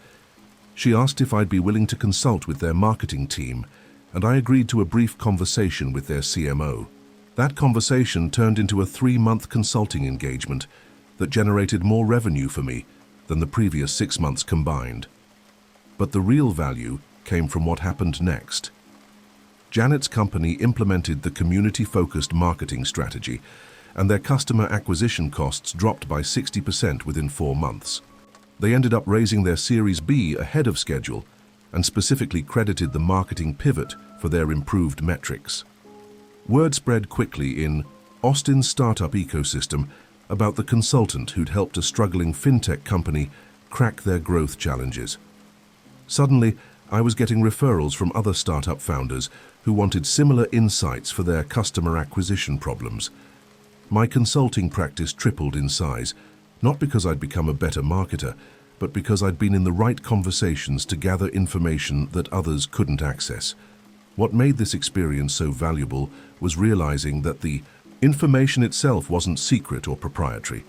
Speaker 1: She asked if I'd be willing to consult with their marketing team, and I agreed to a brief conversation with their CMO. That conversation turned into a 3-month consulting engagement that generated more revenue for me than the previous 6 months combined. But the real value came from what happened next. Janet's company implemented the community-focused marketing strategy, and their customer acquisition costs dropped by 60% within 4 months. They ended up raising their Series B ahead of schedule and specifically credited the marketing pivot for their improved metrics. Word spread quickly in Austin's startup ecosystem about the consultant who'd helped a struggling fintech company crack their growth challenges. Suddenly, I was getting referrals from other startup founders who wanted similar insights for their customer acquisition problems. My consulting practice tripled in size, not because I'd become a better marketer, but because I'd been in the right conversations to gather information that others couldn't access. What made this experience so valuable was realizing that the information itself wasn't secret or proprietary.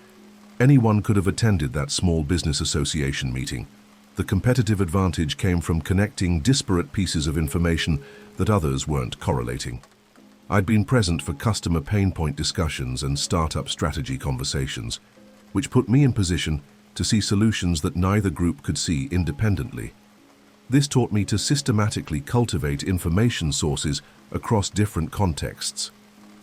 Speaker 1: Anyone could have attended that small business association meeting. The competitive advantage came from connecting disparate pieces of information that others weren't correlating. I'd been present for customer pain point discussions and startup strategy conversations, which put me in position to see solutions that neither group could see independently. This taught me to systematically cultivate information sources across different contexts.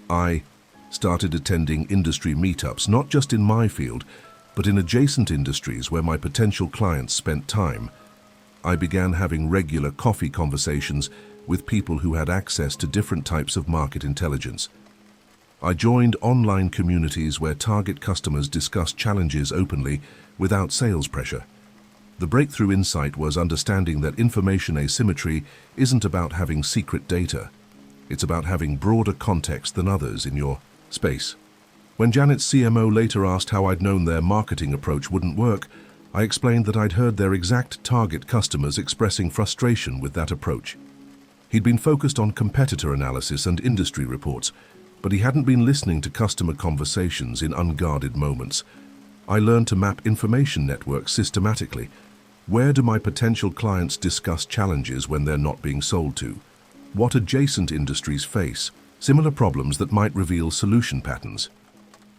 Speaker 1: I started attending industry meetups, not just in my field, but in adjacent industries where my potential clients spent time. I began having regular coffee conversations with people who had access to different types of market intelligence. I joined online communities where target customers discussed challenges openly without sales pressure. The breakthrough insight was understanding that information asymmetry isn't about having secret data. It's about having broader context than others in your space. When Janet's CMO later asked how I'd known their marketing approach wouldn't work, I explained that I'd heard their exact target customers expressing frustration with that approach. He'd been focused on competitor analysis and industry reports, but he hadn't been listening to customer conversations in unguarded moments. I learned to map information networks systematically. Where do my potential clients discuss challenges when they're not being sold to? What adjacent industries face similar problems that might reveal solution patterns?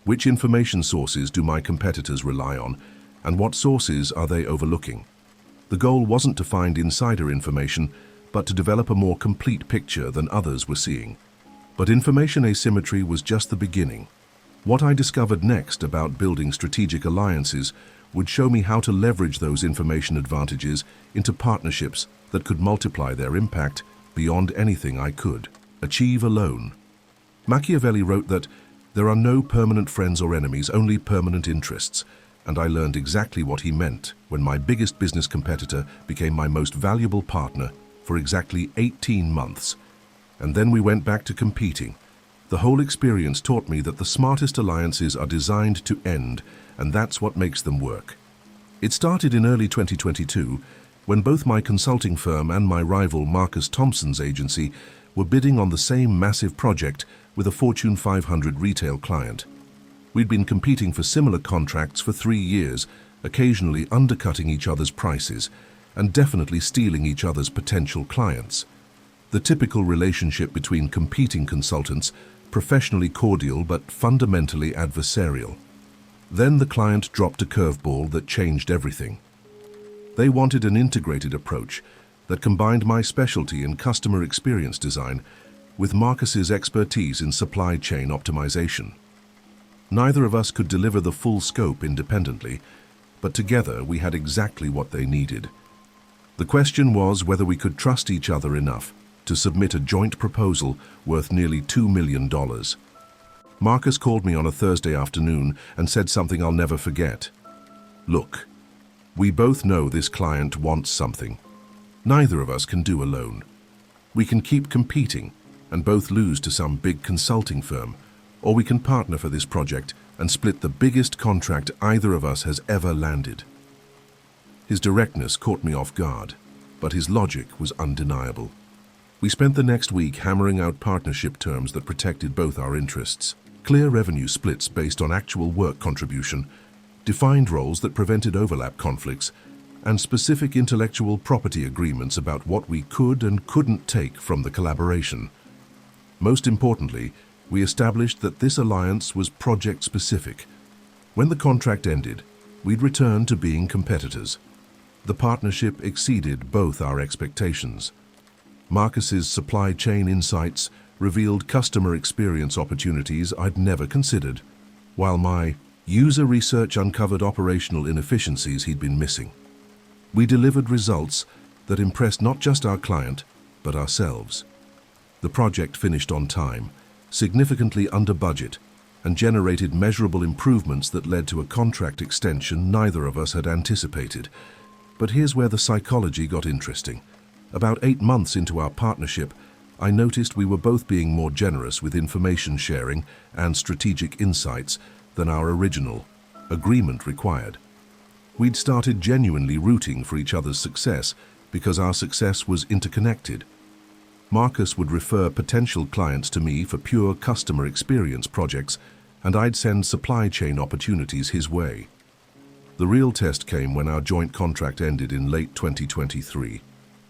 Speaker 1: Which information sources do my competitors rely on, and what sources are they overlooking? The goal wasn't to find insider information, but to develop a more complete picture than others were seeing. But information asymmetry was just the beginning. What I discovered next about building strategic alliances would show me how to leverage those information advantages into partnerships that could multiply their impact beyond anything I could achieve alone. Machiavelli wrote that there are no permanent friends or enemies, only permanent interests, and I learned exactly what he meant when my biggest business competitor became my most valuable partner for exactly 18 months. And then we went back to competing. The whole experience taught me that the smartest alliances are designed to end, and that's what makes them work. It started in early 2022, when both my consulting firm and my rival Marcus Thompson's agency were bidding on the same massive project with a Fortune 500 retail client. We'd been competing for similar contracts for 3 years, occasionally undercutting each other's prices, and definitely stealing each other's potential clients. The typical relationship between competing consultants, professionally cordial but fundamentally adversarial. Then the client dropped a curveball that changed everything. They wanted an integrated approach that combined my specialty in customer experience design with Marcus's expertise in supply chain optimization. Neither of us could deliver the full scope independently, but together we had exactly what they needed. The question was whether we could trust each other enough to submit a joint proposal worth nearly $2 million. Marcus called me on a Thursday afternoon and said something I'll never forget. "Look, we both know this client wants something. Neither of us can do alone. We can keep competing and both lose to some big consulting firm, or we can partner for this project and split the biggest contract either of us has ever landed." His directness caught me off guard, but his logic was undeniable. We spent the next week hammering out partnership terms that protected both our interests. Clear revenue splits based on actual work contribution, defined roles that prevented overlap conflicts, and specific intellectual property agreements about what we could and couldn't take from the collaboration. Most importantly, we established that this alliance was project-specific. When the contract ended, we'd return to being competitors. The partnership exceeded both our expectations. Marcus's supply chain insights revealed customer experience opportunities I'd never considered, while my user research uncovered operational inefficiencies he'd been missing. We delivered results that impressed not just our client, but ourselves. The project finished on time, significantly under budget, and generated measurable improvements that led to a contract extension neither of us had anticipated. But here's where the psychology got interesting. About 8 months into our partnership, I noticed we were both being more generous with information sharing and strategic insights than our original agreement required. We'd started genuinely rooting for each other's success because our success was interconnected. Marcus would refer potential clients to me for pure customer experience projects, and I'd send supply chain opportunities his way. The real test came when our joint contract ended in late 2023.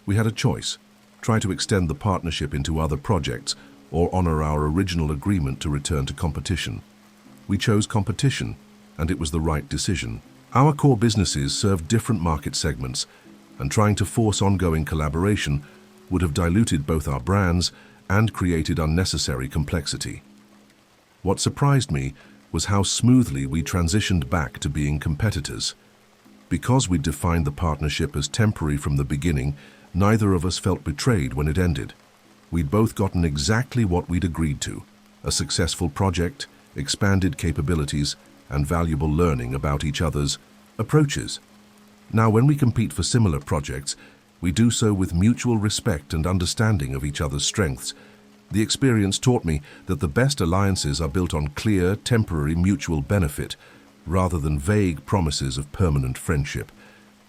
Speaker 1: We had a choice: try to extend the partnership into other projects or honor our original agreement to return to competition. We chose competition, and it was the right decision. Our core businesses served different market segments, and trying to force ongoing collaboration would have diluted both our brands and created unnecessary complexity. What surprised me was how smoothly we transitioned back to being competitors. Because we'd defined the partnership as temporary from the beginning, neither of us felt betrayed when it ended. We'd both gotten exactly what we'd agreed to: a successful project, expanded capabilities, and valuable learning about each other's approaches. Now, when we compete for similar projects, we do so with mutual respect and understanding of each other's strengths. The experience taught me that the best alliances are built on clear, temporary mutual benefit, rather than vague promises of permanent friendship.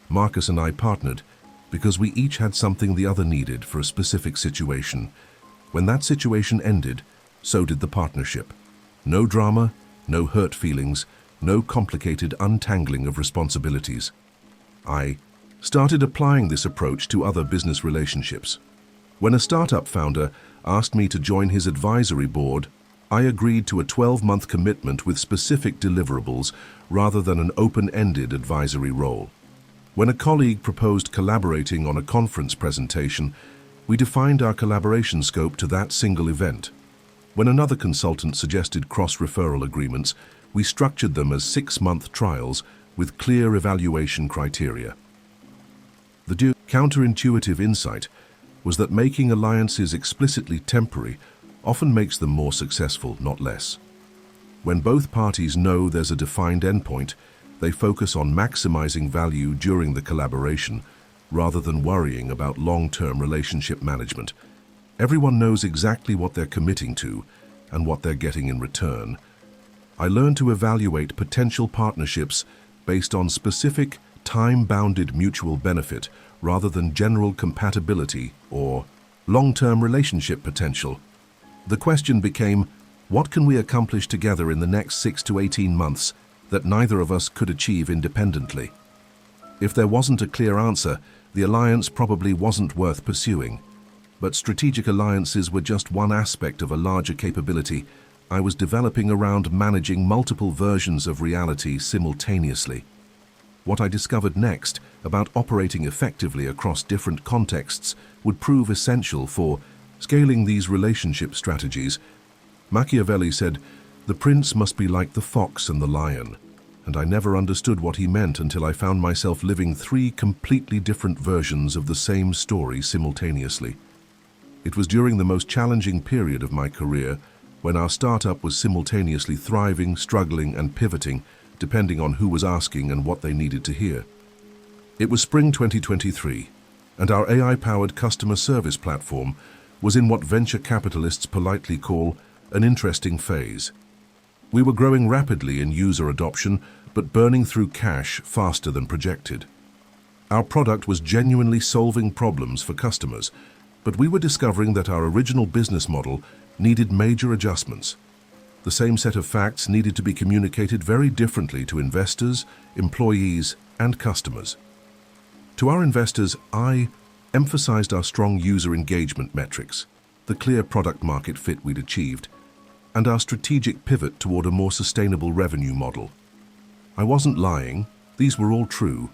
Speaker 1: Marcus and I partnered because we each had something the other needed for a specific situation. When that situation ended, so did the partnership. No drama, no hurt feelings, no complicated untangling of responsibilities. I started applying this approach to other business relationships. When a startup founder asked me to join his advisory board, I agreed to a 12-month commitment with specific deliverables rather than an open-ended advisory role. When a colleague proposed collaborating on a conference presentation, we defined our collaboration scope to that single event. When another consultant suggested cross-referral agreements, we structured them as 6-month trials with clear evaluation criteria. The counterintuitive insight was that making alliances explicitly temporary often makes them more successful, not less. When both parties know there's a defined endpoint, they focus on maximizing value during the collaboration rather than worrying about long-term relationship management. Everyone knows exactly what they're committing to and what they're getting in return. I learned to evaluate potential partnerships based on specific, time-bounded mutual benefit rather than general compatibility or long-term relationship potential. The question became, what can we accomplish together in the next 6 to 18 months that neither of us could achieve independently? If there wasn't a clear answer, the alliance probably wasn't worth pursuing. But strategic alliances were just one aspect of a larger capability I was developing around managing multiple versions of reality simultaneously. What I discovered next about operating effectively across different contexts would prove essential for scaling these relationship strategies. Machiavelli said, "The prince must be like the fox and the lion," and I never understood what he meant until I found myself living 3 completely different versions of the same story simultaneously. It was during the most challenging period of my career, when our startup was simultaneously thriving, struggling, and pivoting, depending on who was asking and what they needed to hear. It was spring 2023, and our AI-powered customer service platform was in what venture capitalists politely call an interesting phase. We were growing rapidly in user adoption, but burning through cash faster than projected. Our product was genuinely solving problems for customers, but we were discovering that our original business model needed major adjustments. The same set of facts needed to be communicated very differently to investors, employees, and customers. To our investors, I emphasized our strong user engagement metrics, the clear product market fit we'd achieved, and our strategic pivot toward a more sustainable revenue model. I wasn't lying, these were all true,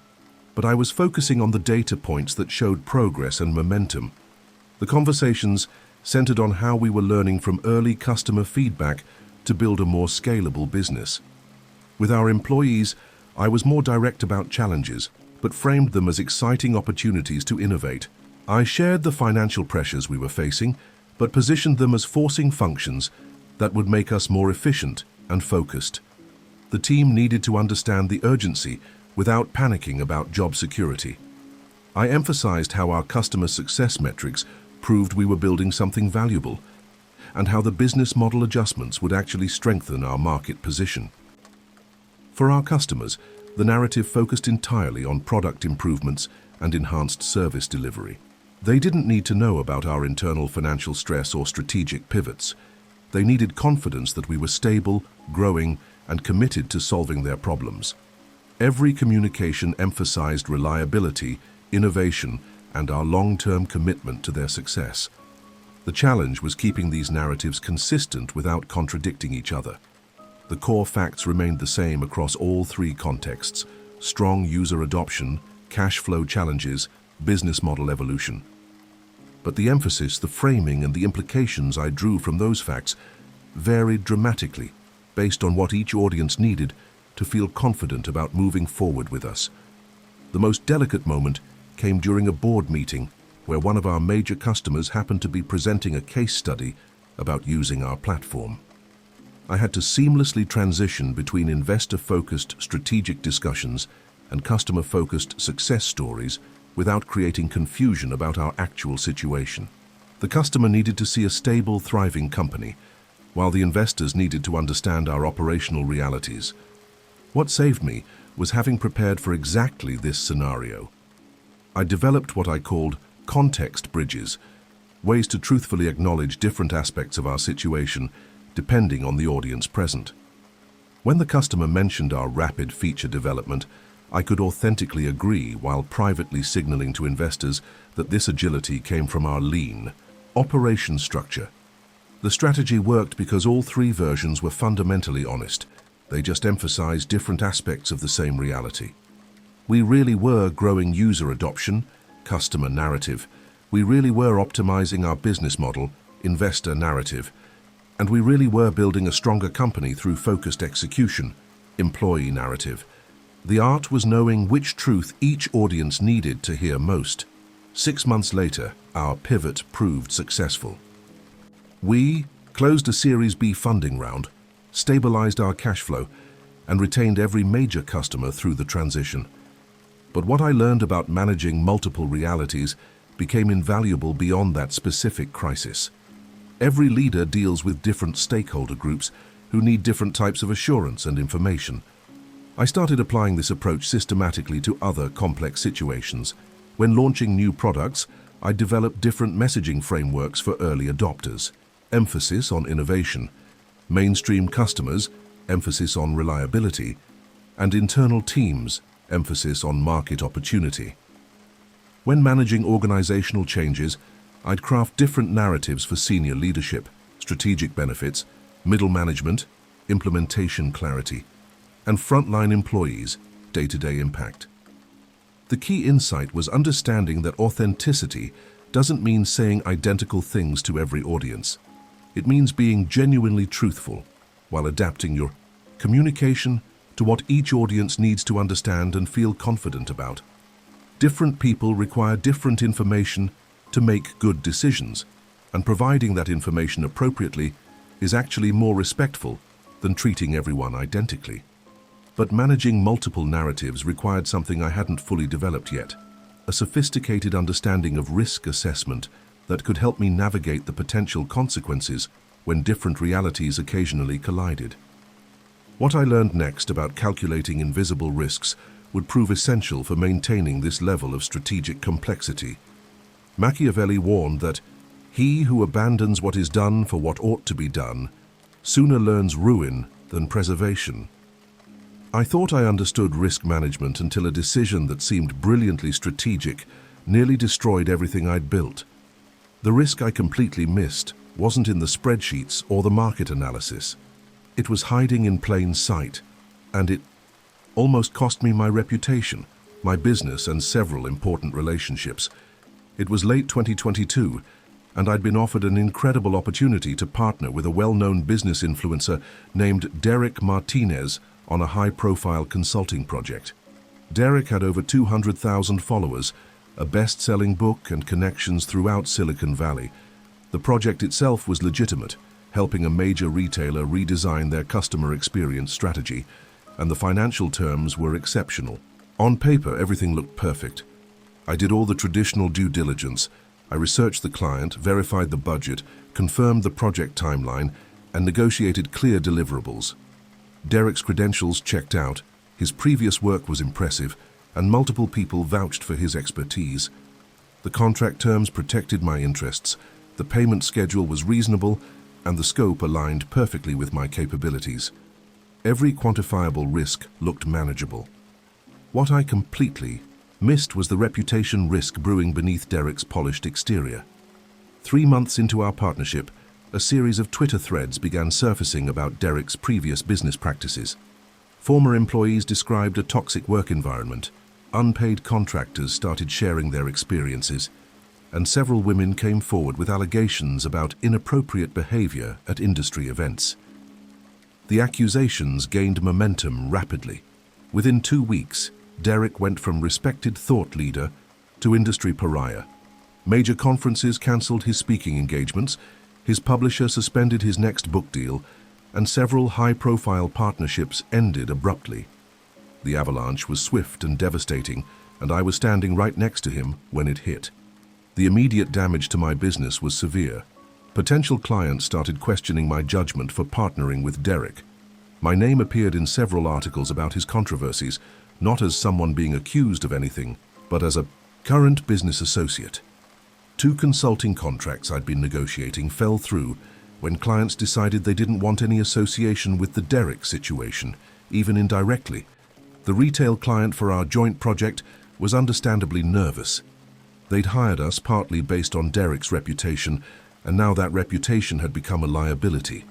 Speaker 1: but I was focusing on the data points that showed progress and momentum. The conversations centered on how we were learning from early customer feedback to build a more scalable business. With our employees, I was more direct about challenges, but framed them as exciting opportunities to innovate. I shared the financial pressures we were facing, but positioned them as forcing functions that would make us more efficient and focused. The team needed to understand the urgency without panicking about job security. I emphasized how our customer success metrics proved we were building something valuable, and how the business model adjustments would actually strengthen our market position. For our customers, the narrative focused entirely on product improvements and enhanced service delivery. They didn't need to know about our internal financial stress or strategic pivots. They needed confidence that we were stable, growing, and committed to solving their problems. Every communication emphasized reliability, innovation, and our long-term commitment to their success. The challenge was keeping these narratives consistent without contradicting each other. The core facts remained the same across all 3 contexts: strong user adoption, cash flow challenges, business model evolution. But the emphasis, the framing, and the implications I drew from those facts varied dramatically based on what each audience needed to feel confident about moving forward with us. The most delicate moment came during a board meeting where one of our major customers happened to be presenting a case study about using our platform. I had to seamlessly transition between investor-focused strategic discussions and customer-focused success stories without creating confusion about our actual situation. The customer needed to see a stable, thriving company, while the investors needed to understand our operational realities. What saved me was having prepared for exactly this scenario. I developed what I called context bridges, ways to truthfully acknowledge different aspects of our situation depending on the audience present. When the customer mentioned our rapid feature development, I could authentically agree while privately signaling to investors that this agility came from our lean operation structure. The strategy worked because all 3 versions were fundamentally honest. They just emphasized different aspects of the same reality. We really were growing user adoption, customer narrative. We really were optimizing our business model, investor narrative. And we really were building a stronger company through focused execution, employee narrative. The art was knowing which truth each audience needed to hear most. 6 months later, our pivot proved successful. We closed a Series B funding round, stabilized our cash flow, and retained every major customer through the transition. But what I learned about managing multiple realities became invaluable beyond that specific crisis. Every leader deals with different stakeholder groups who need different types of assurance and information. I started applying this approach systematically to other complex situations. When launching new products, I developed different messaging frameworks for early adopters, emphasis on innovation, mainstream customers, emphasis on reliability, and internal teams, emphasis on market opportunity. When managing organizational changes, I'd craft different narratives for senior leadership, strategic benefits, middle management, implementation clarity, and frontline employees, day-to-day impact. The key insight was understanding that authenticity doesn't mean saying identical things to every audience. It means being genuinely truthful while adapting your communication to what each audience needs to understand and feel confident about. Different people require different information to make good decisions, and providing that information appropriately is actually more respectful than treating everyone identically. But managing multiple narratives required something I hadn't fully developed yet, a sophisticated understanding of risk assessment that could help me navigate the potential consequences when different realities occasionally collided. What I learned next about calculating invisible risks would prove essential for maintaining this level of strategic complexity. Machiavelli warned that he who abandons what is done for what ought to be done sooner learns ruin than preservation. I thought I understood risk management until a decision that seemed brilliantly strategic nearly destroyed everything I'd built. The risk I completely missed wasn't in the spreadsheets or the market analysis. It was hiding in plain sight, and it almost cost me my reputation, my business, and several important relationships. It was late 2022, and I'd been offered an incredible opportunity to partner with a well-known business influencer named Derek Martinez on a high-profile consulting project. Derek had over 200,000 followers, a best-selling book, and connections throughout Silicon Valley. The project itself was legitimate, helping a major retailer redesign their customer experience strategy, and the financial terms were exceptional. On paper, everything looked perfect. I did all the traditional due diligence. I researched the client, verified the budget, confirmed the project timeline, and negotiated clear deliverables. Derek's credentials checked out, his previous work was impressive, and multiple people vouched for his expertise. The contract terms protected my interests, the payment schedule was reasonable, and the scope aligned perfectly with my capabilities. Every quantifiable risk looked manageable. What I completely missed was the reputation risk brewing beneath Derek's polished exterior. 3 months into our partnership, a series of Twitter threads began surfacing about Derek's previous business practices. Former employees described a toxic work environment, unpaid contractors started sharing their experiences, and several women came forward with allegations about inappropriate behavior at industry events. The accusations gained momentum rapidly. Within 2 weeks, Derek went from respected thought leader to industry pariah. Major conferences cancelled his speaking engagements, his publisher suspended his next book deal, and several high-profile partnerships ended abruptly. The avalanche was swift and devastating, and I was standing right next to him when it hit. The immediate damage to my business was severe. Potential clients started questioning my judgment for partnering with Derek. My name appeared in several articles about his controversies, not as someone being accused of anything, but as a current business associate. 2 consulting contracts I'd been negotiating fell through when clients decided they didn't want any association with the Derek situation, even indirectly. The retail client for our joint project was understandably nervous. They'd hired us partly based on Derek's reputation, and now that reputation had become a liability.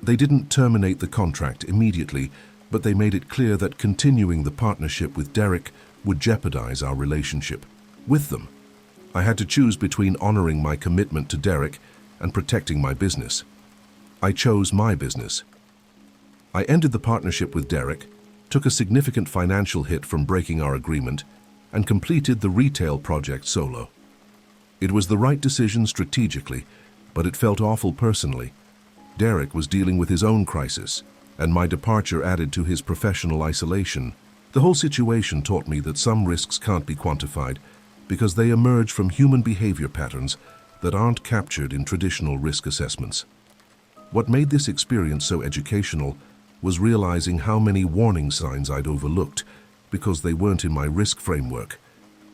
Speaker 1: They didn't terminate the contract immediately, but they made it clear that continuing the partnership with Derek would jeopardize our relationship with them. I had to choose between honoring my commitment to Derek and protecting my business. I chose my business. I ended the partnership with Derek, took a significant financial hit from breaking our agreement, and completed the retail project solo. It was the right decision strategically, but it felt awful personally. Derek was dealing with his own crisis, and my departure added to his professional isolation. The whole situation taught me that some risks can't be quantified because they emerge from human behavior patterns that aren't captured in traditional risk assessments. What made this experience so educational was realizing how many warning signs I'd overlooked because they weren't in my risk framework.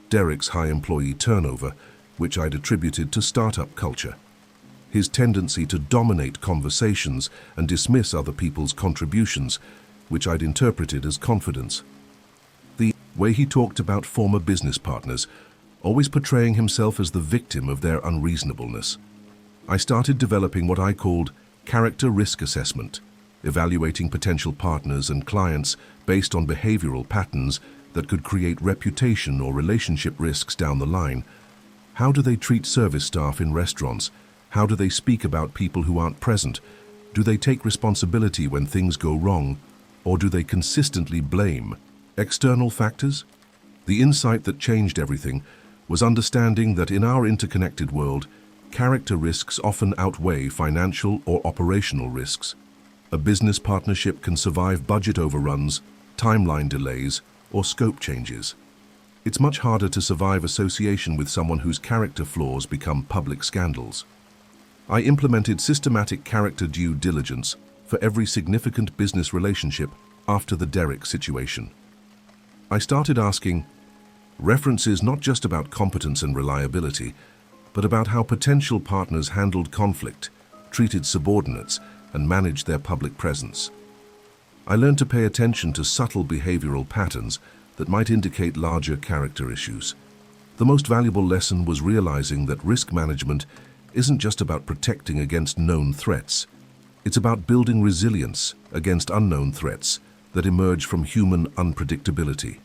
Speaker 1: Derek's high employee turnover, which I'd attributed to startup culture. His tendency to dominate conversations and dismiss other people's contributions, which I'd interpreted as confidence. The way he talked about former business partners, always portraying himself as the victim of their unreasonableness. I started developing what I called character risk assessment, evaluating potential partners and clients based on behavioral patterns that could create reputation or relationship risks down the line. How do they treat service staff in restaurants? How do they speak about people who aren't present? Do they take responsibility when things go wrong? Or do they consistently blame external factors? The insight that changed everything was understanding that in our interconnected world, character risks often outweigh financial or operational risks. A business partnership can survive budget overruns, timeline delays, or scope changes. It's much harder to survive association with someone whose character flaws become public scandals. I implemented systematic character due diligence for every significant business relationship after the Derek situation. I started asking references not just about competence and reliability, but about how potential partners handled conflict, treated subordinates, and managed their public presence. I learned to pay attention to subtle behavioral patterns that might indicate larger character issues. The most valuable lesson was realizing that risk management isn't just about protecting against known threats. It's about building resilience against unknown threats that emerge from human unpredictability.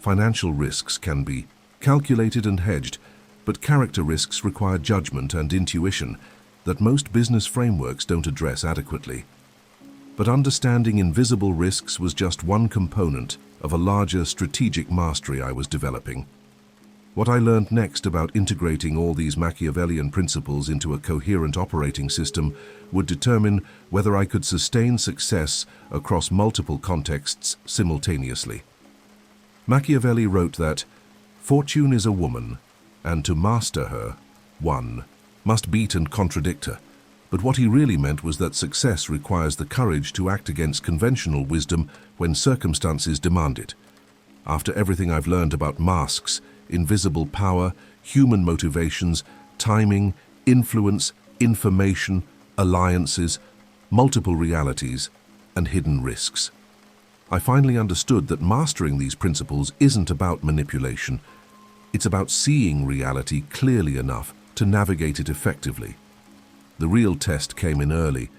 Speaker 1: Financial risks can be calculated and hedged, but character risks require judgment and intuition that most business frameworks don't address adequately. But understanding invisible risks was just one component of a larger strategic mastery I was developing. What I learned next about integrating all these Machiavellian principles into a coherent operating system would determine whether I could sustain success across multiple contexts simultaneously. Machiavelli wrote that, "Fortune is a woman, and to master her, one must beat and contradict her." But what he really meant was that success requires the courage to act against conventional wisdom when circumstances demand it. After everything I've learned about masks, invisible power, human motivations, timing, influence, information, alliances, multiple realities, and hidden risks, I finally understood that mastering these principles isn't about manipulation. It's about seeing reality clearly enough to navigate it effectively. The real test came in early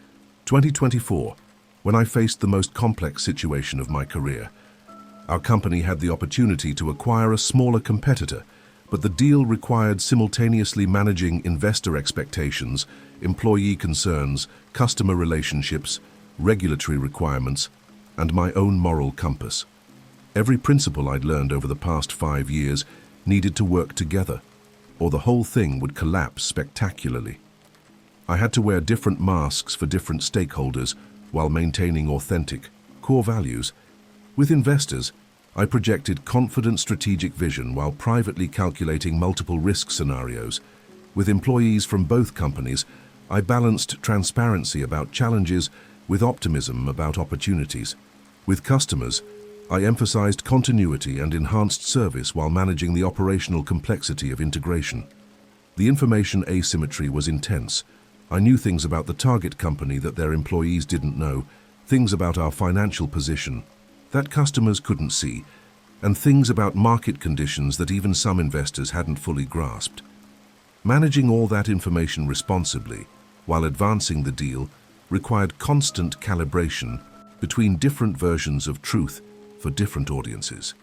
Speaker 1: 2024, when I faced the most complex situation of my career. Our company had the opportunity to acquire a smaller competitor, but the deal required simultaneously managing investor expectations, employee concerns, customer relationships, regulatory requirements, and my own moral compass. Every principle I'd learned over the past 5 years needed to work together, or the whole thing would collapse spectacularly. I had to wear different masks for different stakeholders while maintaining authentic, core values. With investors, I projected confident strategic vision while privately calculating multiple risk scenarios. With employees from both companies, I balanced transparency about challenges with optimism about opportunities. With customers, I emphasized continuity and enhanced service while managing the operational complexity of integration. The information asymmetry was intense. I knew things about the target company that their employees didn't know, things about our financial position that customers couldn't see, and things about market conditions that even some investors hadn't fully grasped. Managing all that information responsibly while advancing the deal required constant calibration between different versions of truth for different audiences.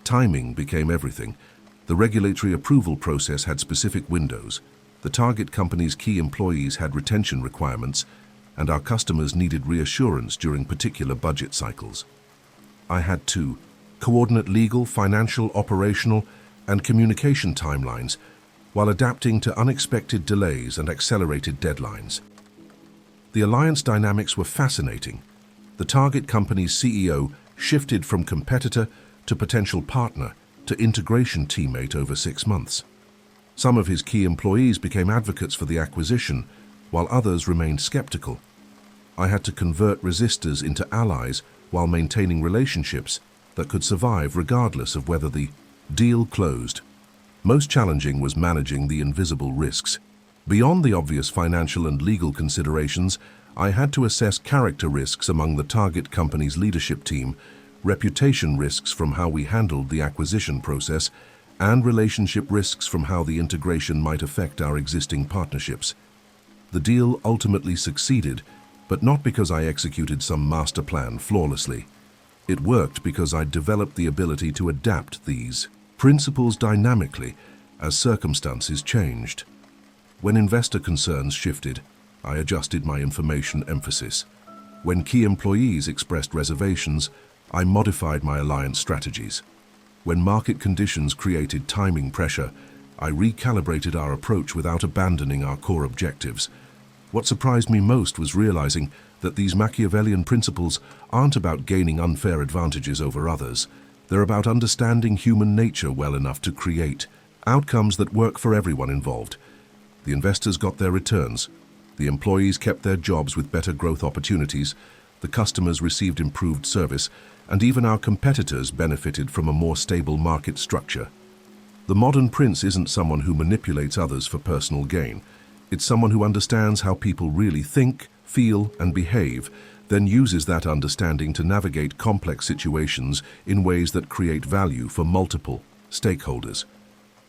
Speaker 1: Timing became everything. The regulatory approval process had specific windows. The target company's key employees had retention requirements, and our customers needed reassurance during particular budget cycles. I had to coordinate legal, financial, operational, and communication timelines while adapting to unexpected delays and accelerated deadlines. The alliance dynamics were fascinating. The target company's CEO shifted from competitor to potential partner to integration teammate over 6 months. Some of his key employees became advocates for the acquisition, while others remained skeptical. I had to convert resistors into allies while maintaining relationships that could survive regardless of whether the deal closed. Most challenging was managing the invisible risks. Beyond the obvious financial and legal considerations, I had to assess character risks among the target company's leadership team, reputation risks from how we handled the acquisition process, and relationship risks from how the integration might affect our existing partnerships. The deal ultimately succeeded, but not because I executed some master plan flawlessly. It worked because I developed the ability to adapt these principles dynamically as circumstances changed. When investor concerns shifted, I adjusted my information emphasis. When key employees expressed reservations, I modified my alliance strategies. When market conditions created timing pressure, I recalibrated our approach without abandoning our core objectives. What surprised me most was realizing that these Machiavellian principles aren't about gaining unfair advantages over others. They're about understanding human nature well enough to create outcomes that work for everyone involved. The investors got their returns. The employees kept their jobs with better growth opportunities. The customers received improved service, and even our competitors benefited from a more stable market structure. The modern prince isn't someone who manipulates others for personal gain. It's someone who understands how people really think, feel, and behave, then uses that understanding to navigate complex situations in ways that create value for multiple stakeholders.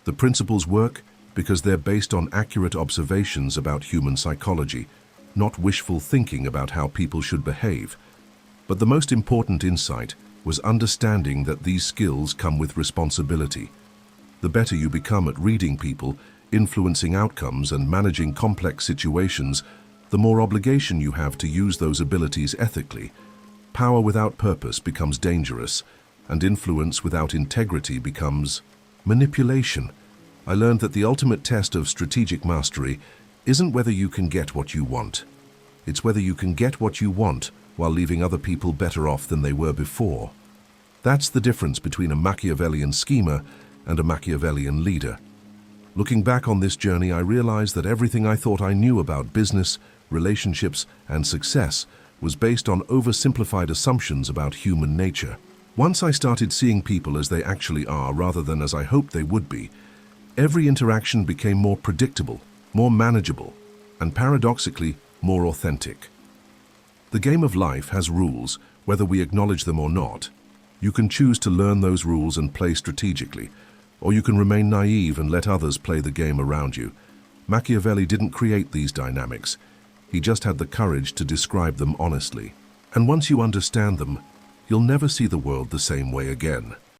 Speaker 1: The principles work because they're based on accurate observations about human psychology, not wishful thinking about how people should behave. But the most important insight was understanding that these skills come with responsibility. The better you become at reading people, influencing outcomes, and managing complex situations, the more obligation you have to use those abilities ethically. Power without purpose becomes dangerous, and influence without integrity becomes manipulation. I learned that the ultimate test of strategic mastery isn't whether you can get what you want. It's whether you can get what you want while leaving other people better off than they were before. That's the difference between a Machiavellian schemer and a Machiavellian leader. Looking back on this journey, I realized that everything I thought I knew about business, relationships, and success was based on oversimplified assumptions about human nature. Once I started seeing people as they actually are rather than as I hoped they would be, every interaction became more predictable, more manageable, and paradoxically, more authentic. The game of life has rules, whether we acknowledge them or not. You can choose to learn those rules and play strategically, or you can remain naive and let others play the game around you. Machiavelli didn't create these dynamics. He just had the courage to describe them honestly. And once you understand them, you'll never see the world the same way again.